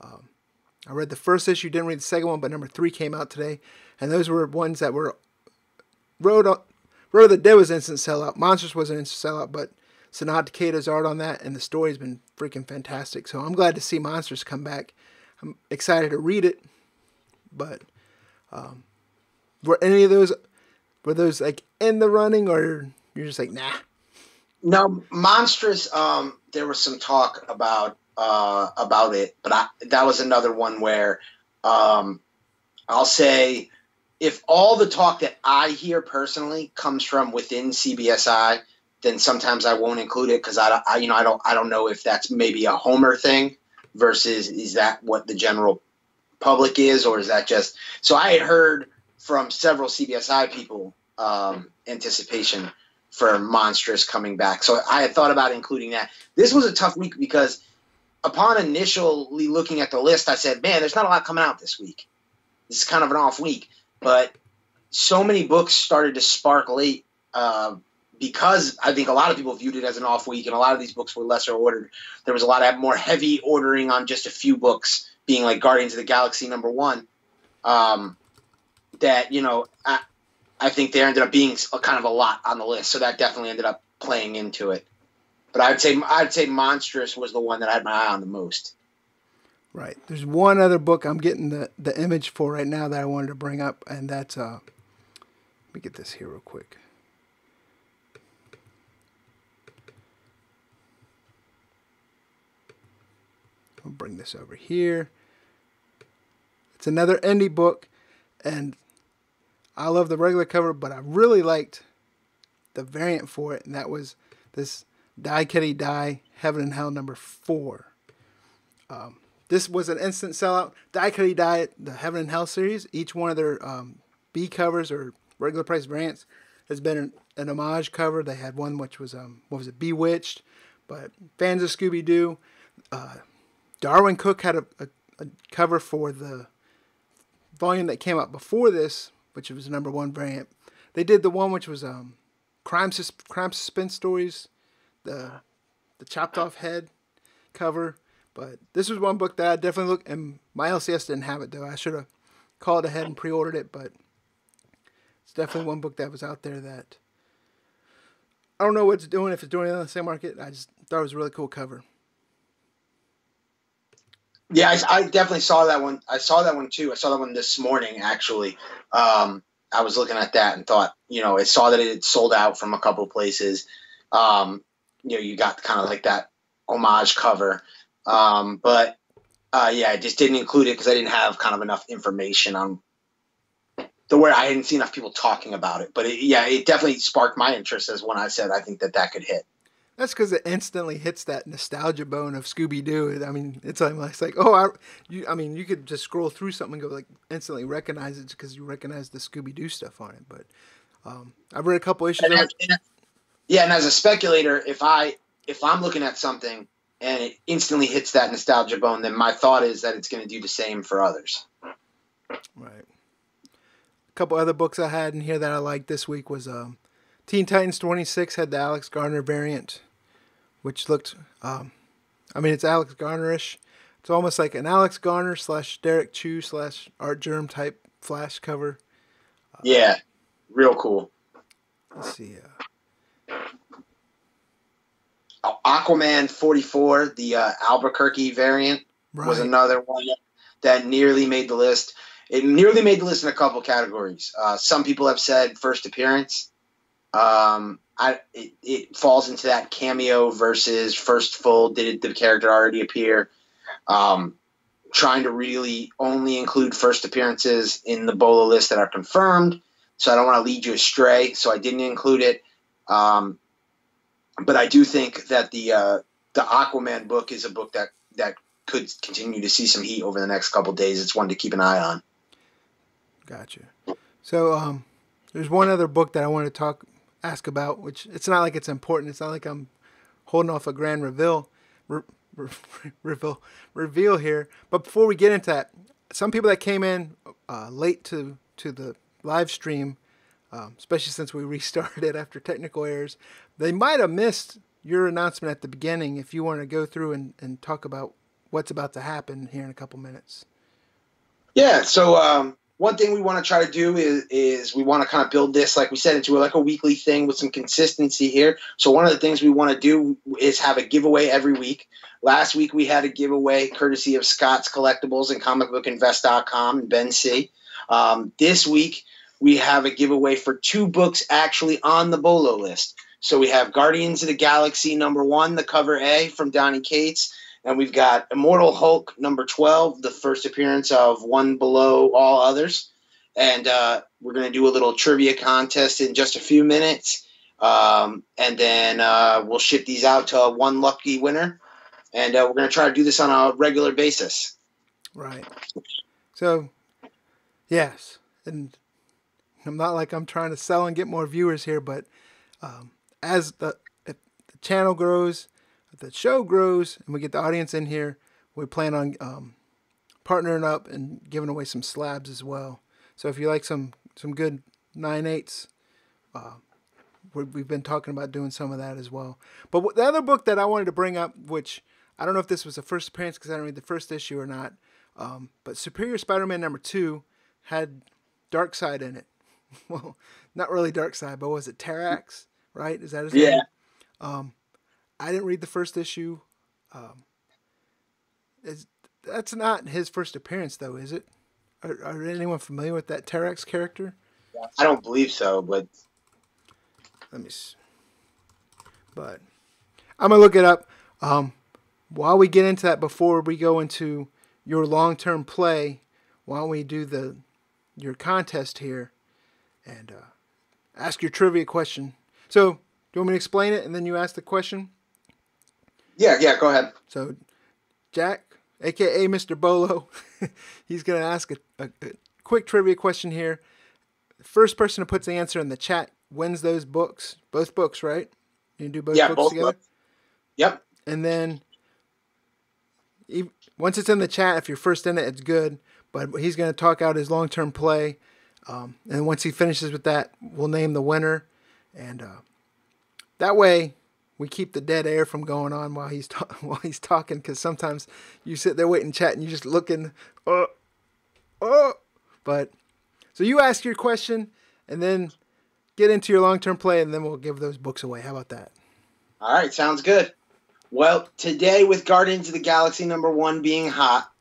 I read the first issue, didn't read the second one, but number 3 came out today, and those were ones that were Road of the Dead was instant sellout. Monsters was an instant sellout, but Sanad Takeda's art on that, and the story's been freaking fantastic. So I'm glad to see Monsters come back. I'm excited to read it, but were any of those, were those like in the running, or you're just like, nah? No, Monstrous. There was some talk about it, but that was another one where I'll say, if all the talk that I hear personally comes from within CBSI, then sometimes I won't include it because I don't know if that's maybe a Homer thing versus is that what the general public is, or is that just, so I had heard from several CBSI people anticipation for Monstrous coming back. So I had thought about including that. This was a tough week because upon initially looking at the list, I said, man, there's not a lot coming out this week. This is kind of an off week. But so many books started to spark late because I think a lot of people viewed it as an off week, and a lot of these books were lesser ordered. There was a lot of more heavy ordering on just a few books, being like Guardians of the Galaxy #1, that, I think there ended up being kind of a lot on the list. So that definitely ended up playing into it. But I'd say Monstrous was the one that I had my eye on the most. Right. There's one other book I'm getting the image for right now that I wanted to bring up, and that's let me get this here real quick. I'll bring this over here. It's another indie book, and I love the regular cover, but I really liked the variant for it, and that was this Die Kitty Die Heaven and Hell #4. This was an instant sellout. Die Kitty Die, the Heaven and Hell series, each one of their B covers or regular price variants has been an homage cover. They had one which was what was it, Bewitched, but fans of Scooby-Doo. Darwin Cook had a cover for the volume that came out before this, which was the #1 variant. They did the one which was crime suspense stories, the chopped off head cover. But this was one book that I definitely looked, and my LCS didn't have it though. I should have called ahead and pre-ordered it, but it's definitely one book that was out there that I don't know what it's doing, if it's doing it on the same market. I just thought it was a really cool cover. Yeah, I definitely saw that one. I saw that one too. I saw that one this morning, actually. I was looking at that and thought, I saw that it had sold out from a couple of places. You got kind of like that homage cover. But I just didn't include it because I didn't have kind of enough information on where I hadn't seen enough people talking about it. But it definitely sparked my interest as when I said I think that could hit. That's because it instantly hits that nostalgia bone of Scooby-Doo. I mean, it's like, oh, you could just scroll through something and go like instantly recognize it because you recognize the Scooby-Doo stuff on it. But I've read a couple issues. And as a speculator, if I'm looking at something and it instantly hits that nostalgia bone, then my thought is that it's going to do the same for others. Right. A couple other books I had in here that I liked this week was Teen Titans 26 had the Alex Garner variant, which looked, it's Alex Garner-ish. It's almost like an Alex Garner / Derek Chew / Art Germ type Flash cover. Yeah, real cool. Let's see. Aquaman 44, the Albuquerque variant, was another one that nearly made the list. It nearly made the list in a couple categories. Some people have said first appearance. It falls into that cameo versus first full. Did the character already appear? Trying to really only include first appearances in the Bolo list that are confirmed. So I don't want to lead you astray. So I didn't include it. But I do think that the Aquaman book is a book that could continue to see some heat over the next couple of days. It's one to keep an eye on. Gotcha. So There's one other book that I want to ask about, which it's not like it's important. It's not like I'm holding off a grand re, reveal here. But before we get into that, some people that came in late to the live stream, especially since we restarted it after technical errors, they might have missed your announcement at the beginning. If you want to go through and talk about what's about to happen here in a couple minutes. Yeah. So one thing we want to try to do is we want to kind of build this, like we said, into like a weekly thing with some consistency here. So one of the things we want to do is have a giveaway every week. Last week we had a giveaway courtesy of Scott's Collectibles and comicbookinvest.com and Ben C. This week we have a giveaway for 2 books actually on the Bolo list. So we have Guardians of the Galaxy #1, the cover A from Donny Cates. And we've got Immortal Hulk #12, the first appearance of One Below All Others. And we're going to do a little trivia contest in just a few minutes. And then we'll ship these out to one lucky winner. And we're going to try to do this on a regular basis. Right. So, yes. And I'm not like I'm trying to sell and get more viewers here, but as if the channel grows, if the show grows, and we get the audience in here, we plan on partnering up and giving away some slabs as well. So if you like some good 9/8s, we've been talking about doing some of that as well. But the other book that I wanted to bring up, which I don't know if this was a first appearance because I didn't read the first issue or not, but Superior Spider-Man #2 had Darkseid in it. Well, not really Darkseid, but was it Terrax? Right? Is that his name? Yeah. I didn't read the first issue. That's not his first appearance, though, is it? Are anyone familiar with that Terrax character? I don't believe so, but let me see. But I'm gonna look it up. While we get into that, before we go into your long-term play, why don't we do your contest here and ask your trivia question? So, do you want me to explain it and then you ask the question? Yeah, go ahead. So, Jack, a.k.a. Mr. Bolo, he's going to ask a quick trivia question here. The first person who puts the answer in the chat wins those books. Both books, right? You can do both books together? Books. Yep. And then, once it's in the chat, if you're first in it, it's good. But he's going to talk out his long-term play. And once he finishes with that, we'll name the winner. And that way, we keep the dead air from going on while he's talking. Because sometimes you sit there waiting, chat, and you're just looking. But so you ask your question, and then get into your long-term play, and then we'll give those books away. How about that? All right, sounds good. Well, today with Guardians of the Galaxy #1 being hot,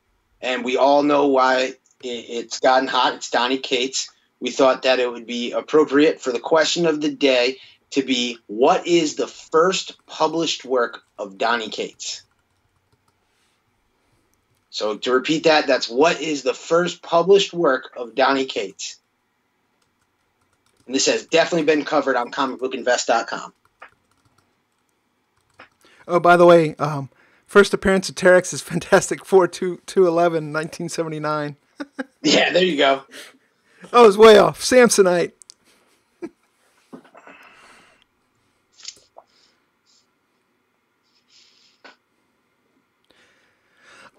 and we all know why it's gotten hot. It's Donny Cates. We thought that it would be appropriate for the question of the day to be, what is the first published work of Donny Cates? So to repeat that, that's what is the first published work of Donny Cates? And this has definitely been covered on comicbookinvest.com. Oh, by the way, first appearance of Terrax is Fantastic Four 211, 1979. Yeah, there you go. I was way off. Samsonite.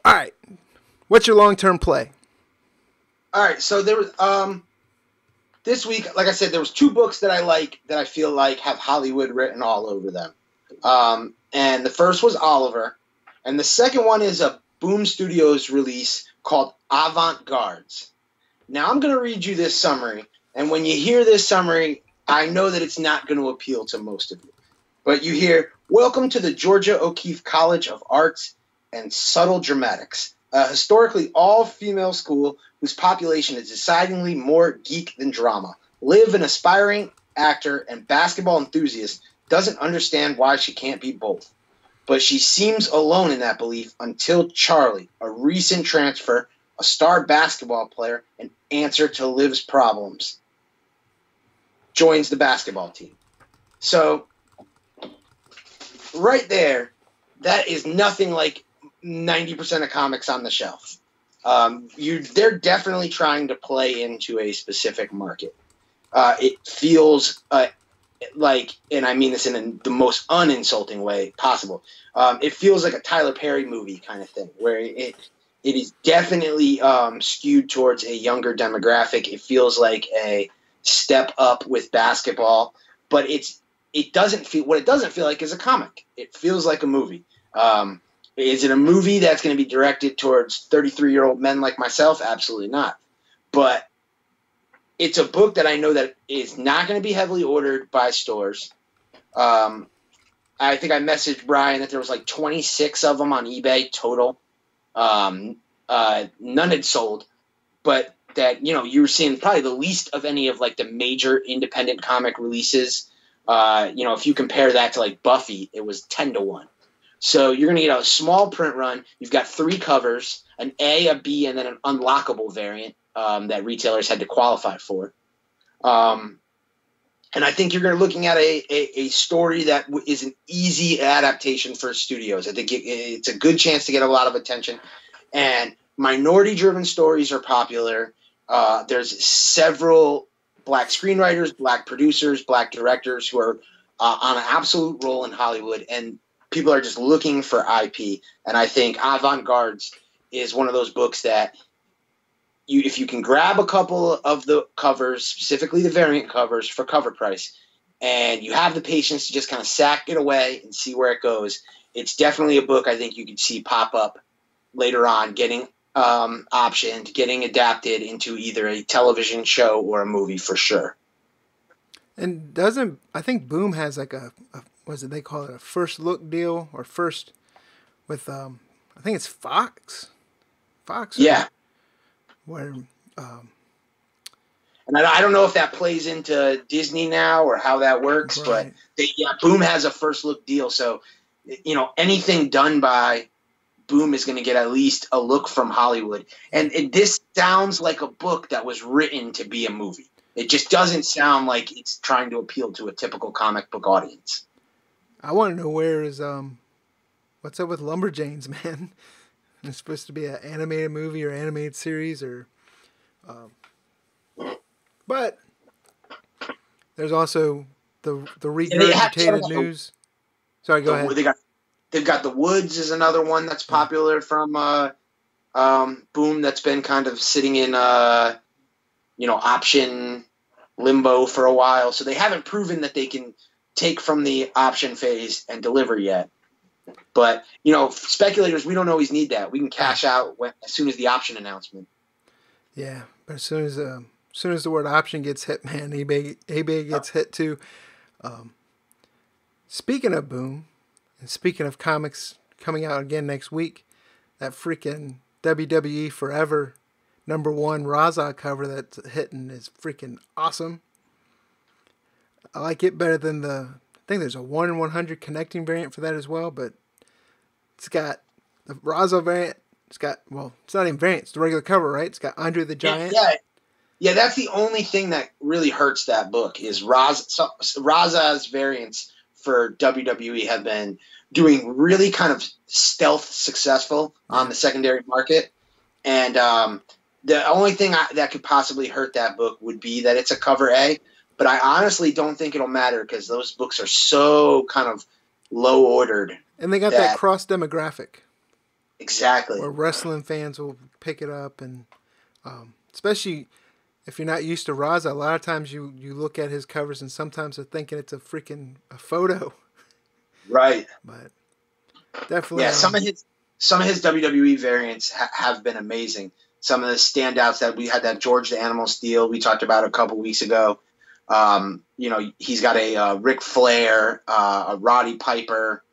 All right. What's your long-term play? All right. So there was this week, like I said, there was 2 books that I like that I feel like have Hollywood written all over them. And the first was Oliver, and the second one is a Boom Studios release called Avant-Gardes. Now I'm going to read you this summary, and when you hear this summary, I know that it's not going to appeal to most of you. But you hear, "Welcome to the Georgia O'Keeffe College of Arts and Subtle Dramatics, a historically all-female school whose population is decidedly more geek than drama. Liv, an aspiring actor and basketball enthusiast, doesn't understand why she can't be both. But she seems alone in that belief until Charlie, a recent transfer, a star basketball player, an answer to Liv's problems, joins the basketball team." So, right there, that is nothing like 90% of comics on the shelf. They're definitely trying to play into a specific market. It feels like, and I mean this in the most uninsulting way possible. It feels like a Tyler Perry movie kind of thing, where it is definitely skewed towards a younger demographic. It feels like a step up with basketball, but it doesn't feel what it doesn't feel like is a comic. It feels like a movie. Is it a movie that's going to be directed towards 33-year-old men like myself? Absolutely not. But it's a book that I know that is not going to be heavily ordered by stores. I think I messaged Brian that there was like 26 of them on eBay total. None had sold, but that, you were seeing probably the least of any of like the major independent comic releases. If you compare that to like Buffy, it was 10-1. So you're going to get a small print run. You've got 3 covers, an A, a B, and then an unlockable variant that retailers had to qualify for. And I think you're looking at a story that is an easy adaptation for studios. I think it's a good chance to get a lot of attention. And minority-driven stories are popular. There's several black screenwriters, black producers, black directors who are on an absolute roll in Hollywood, and people are just looking for IP. And I think Avant-Gardes is one of those books that if you can grab a couple of the covers, specifically the variant covers for cover price, and you have the patience to just kind of sack it away and see where it goes, it's definitely a book I think you could see pop up later on, getting optioned, getting adapted into either a television show or a movie for sure. And I think Boom has like what is it they call it, a first look deal or first with I think it's Fox. Yeah. Where and I don't know if that plays into Disney now or how that works, right. But Boom has a first look deal, so anything done by Boom is going to get at least a look from Hollywood. And this sounds like a book that was written to be a movie. It just doesn't sound like it's trying to appeal to a typical comic book audience. I want to know what's up with Lumberjanes, man? It's supposed to be an animated movie or animated series, but there's also the regurgitated news. Sorry, go ahead. They've got The Woods is another one that's popular from Boom that's been kind of sitting in option limbo for a while. So they haven't proven that they can take from the option phase and deliver yet. But, speculators, we don't always need that. We can cash out as soon as the option announcement. Yeah, but as soon as the word option gets hit, man, eBay gets hit too. Speaking of Boom, and speaking of comics coming out again next week, that freaking WWE Forever #1 Raza cover that's hitting is freaking awesome. I like it better than I think there's a 1 in 100 connecting variant for that as well, but it's got the Raza variant. It's got, it's not even variant. It's the regular cover, right? It's got Andre the Giant. Yeah, that's the only thing that really hurts that book is Raza's variants for WWE have been doing really kind of stealth successful on the secondary market. And the only thing that could possibly hurt that book would be that it's a cover A. But I honestly don't think it'll matter because those books are so kind of low ordered. And they got that cross demographic. Exactly. Where wrestling fans will pick it up. And especially if you're not used to Raza, a lot of times you look at his covers and sometimes they're thinking it's a photo. Right. But definitely. Yeah, some of his WWE variants have been amazing. Some of the standouts that we had, that George the Animal Steel we talked about a couple weeks ago. He's got a Ric Flair, a Roddy Piper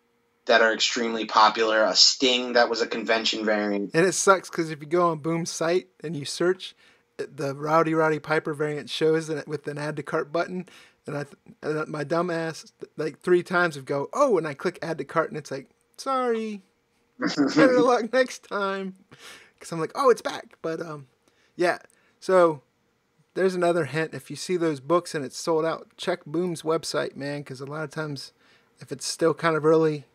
that are extremely popular, a Sting that was a convention variant. And it sucks because if you go on Boom's site and you search, the Roddy Piper variant shows with an add to cart button. And my dumb ass, like 3 times would go, oh, and I click add to cart and it's like, sorry, better luck next time. Because I'm like, oh, it's back. But yeah, so there's another hint. If you see those books and it's sold out, check Boom's website, man, because a lot of times if it's still kind of early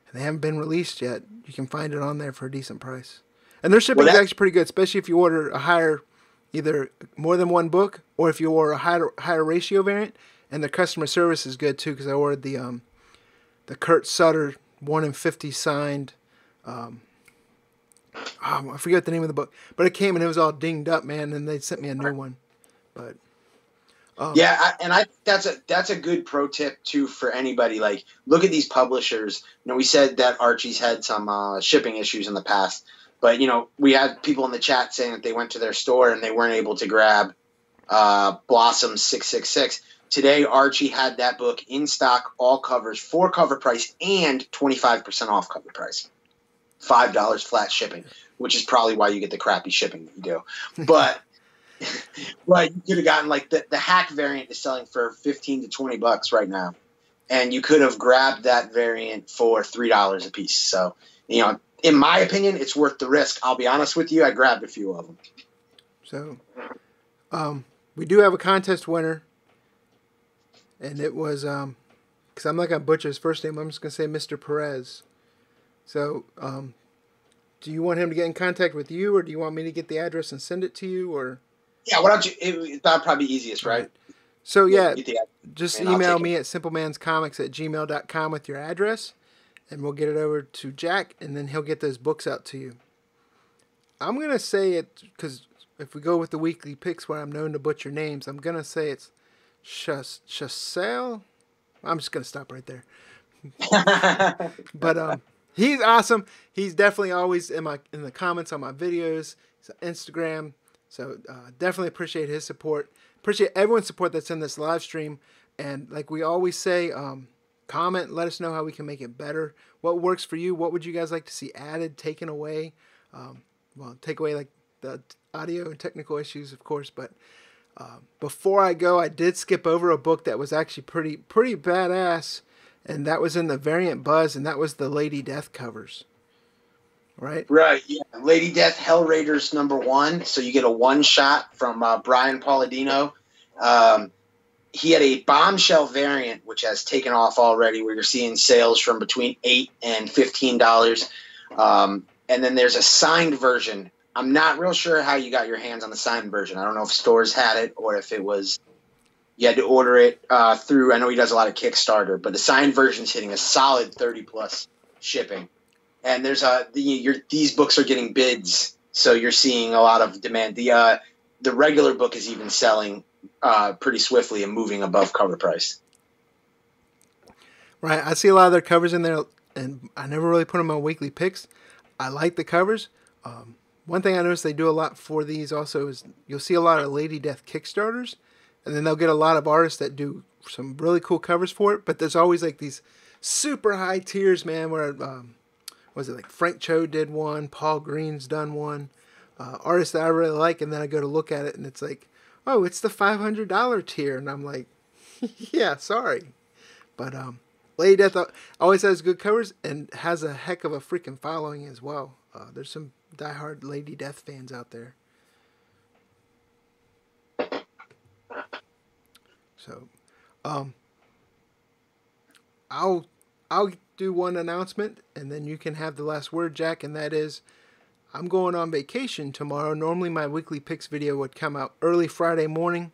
and they haven't been released yet, you can find it on there for a decent price. And their shipping is actually pretty good, especially if you order a higher, either more than one book, or if you order a higher ratio variant. And the customer service is good too, because I ordered the Kurt Sutter 1 in 50 signed. I forget the name of the book, but it came and it was all dinged up, man. And they sent me a new one. But I that's a good pro tip too for anybody. Like, look at these publishers. You know, we said that Archie's had some shipping issues in the past, but you know, we had people in the chat saying that they went to their store and they weren't able to grab Blossom 666. Today, Archie had that book in stock, all covers, for cover price and 25% off cover price. $5 flat shipping, which is probably why you get the crappy shipping that you do. But right, you could have gotten like the hack variant is selling for $15 to $20 right now, and you could have grabbed that variant for $3 a piece. So, you know, in my opinion, it's worth the risk. I'll be honest with you, I grabbed a few of them. So, we do have a contest winner, and it was because I'm not gonna butcher his first name. I'm just gonna say Mr. Perez. So, do you want him to get in contact with you, or do you want me to get the address and send it to you, or? Yeah, why don't you? That'd probably be easiest, right? So yeah, just email me at simplemanscomics@gmail.com with your address, and we'll get it over to Jack, and then he'll get those books out to you. I'm gonna say it because if we go with the weekly picks where I'm known to butcher names, I'm gonna say it's Chassel. I'm just gonna stop right there. But he's awesome. He's definitely always in the comments on my videos, Instagram. So definitely appreciate his support. Appreciate everyone's support that's in this live stream. And like we always say, comment, let us know how we can make it better. What works for you? What would you guys like to see added, taken away? Well, take away like the audio and technical issues, of course. But before I go, I did skip over a book that was actually pretty badass. And that was in the variant Buzz, and that was the Lady Death covers. Right? Right, yeah. Lady Death Hell Raiders #1. So you get a one shot from Brian Palladino. He had a bombshell variant, which has taken off already, where you're seeing sales from between $8 and $15. And then there's a signed version. I'm not real sure how you got your hands on the signed version. I don't know if stores had it or if it was you had to order it through. I know he does a lot of Kickstarter, but the signed version's hitting a solid 30+ shipping. And there's these books are getting bids, so you're seeing a lot of demand. The regular book is even selling pretty swiftly and moving above cover price. Right, I see a lot of their covers in there, and I never really put them on weekly picks. I like the covers. One thing I noticed they do a lot for these also is you'll see a lot of Lady Death Kickstarters, and then they'll get a lot of artists that do some really cool covers for it. But there's always like these super high tiers, man, where was it like Frank Cho did one, Paul Green's done one, artists that I really like, and then I go to look at it and it's like, oh, it's the $500 tier, and I'm like, yeah, sorry, but Lady Death always has good covers and has a heck of a freaking following as well. There's some diehard Lady Death fans out there. So, I'll do one announcement, and then you can have the last word, Jack, and that is I'm going on vacation tomorrow. Normally my weekly picks video would come out early Friday morning.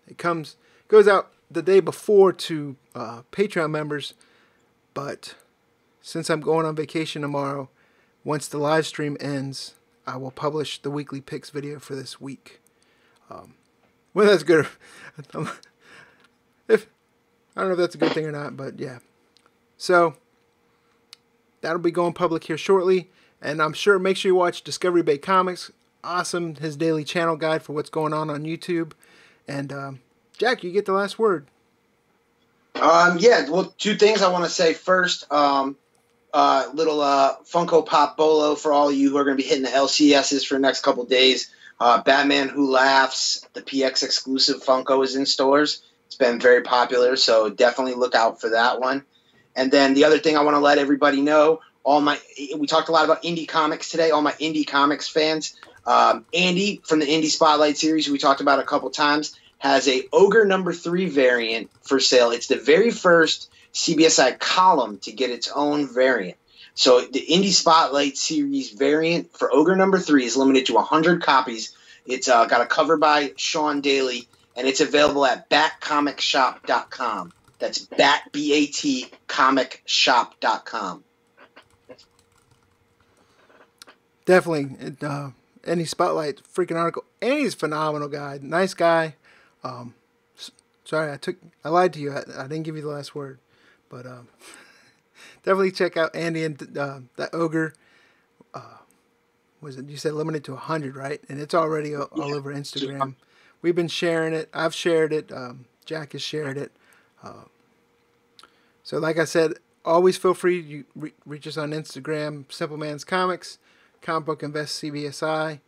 It goes out the day before to Patreon members, but since I'm going on vacation tomorrow, once the live stream ends, I will publish the weekly picks video for this week. Well, that's good. I don't know if that's a good thing or not, but yeah. So that'll be going public here shortly, and I'm sure make sure you watch Discovery Bay Comics. Awesome, his daily channel guide for what's going on YouTube. And Jack, you get the last word. Yeah, well, two things I want to say. First, little Funko Pop Bolo for all of you who are going to be hitting the LCSs for the next couple days. Batman Who Laughs, the PX exclusive Funko is in stores. It's been very popular, so definitely look out for that one. And then the other thing I want to let everybody know, we talked a lot about indie comics today, all my indie comics fans. Andy from the Indie Spotlight series, who we talked about a couple times, has a Ogre #3 variant for sale. It's the very first CBSI column to get its own variant. So the Indie Spotlight series variant for Ogre #3 is limited to 100 copies. It's got a cover by Sean Daly, and it's available at batcomicshop.com. That's BAT comicshop.com. Definitely. Any spotlight, freaking article. Andy's a phenomenal guy. Nice guy. Sorry, I lied to you. I didn't give you the last word. But definitely check out Andy and that ogre. You said limited to 100, right? And it's already all over Instagram. We've been sharing it. I've shared it. Jack has shared it. So like I said, always feel free. You reach us on Instagram, Simpleman's Comics, Comic Book Invest CBSI.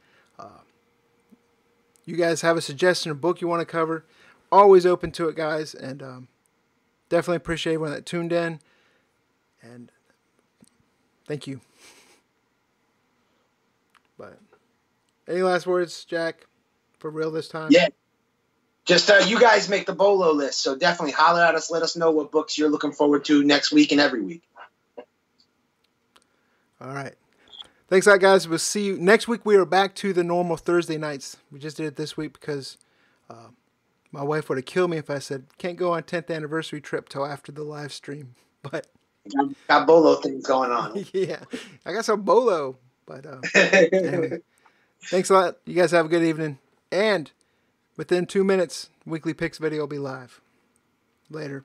You guys have a suggestion of book you want to cover, always open to it, guys. And definitely appreciate everyone that tuned in. And thank you. But any last words, Jack? For real this time? Yeah. Just you guys make the Bolo list, so definitely holler at us. Let us know what books you're looking forward to next week and every week. All right. Thanks a lot, guys. We'll see you next week. We are back to the normal Thursday nights. We just did it this week because my wife would have killed me if I said can't go on 10th anniversary trip till after the live stream. But got Bolo things going on. Yeah, I got some Bolo. But anyway, thanks a lot. You guys have a good evening. And within 2 minutes, Weekly Picks video will be live. Later.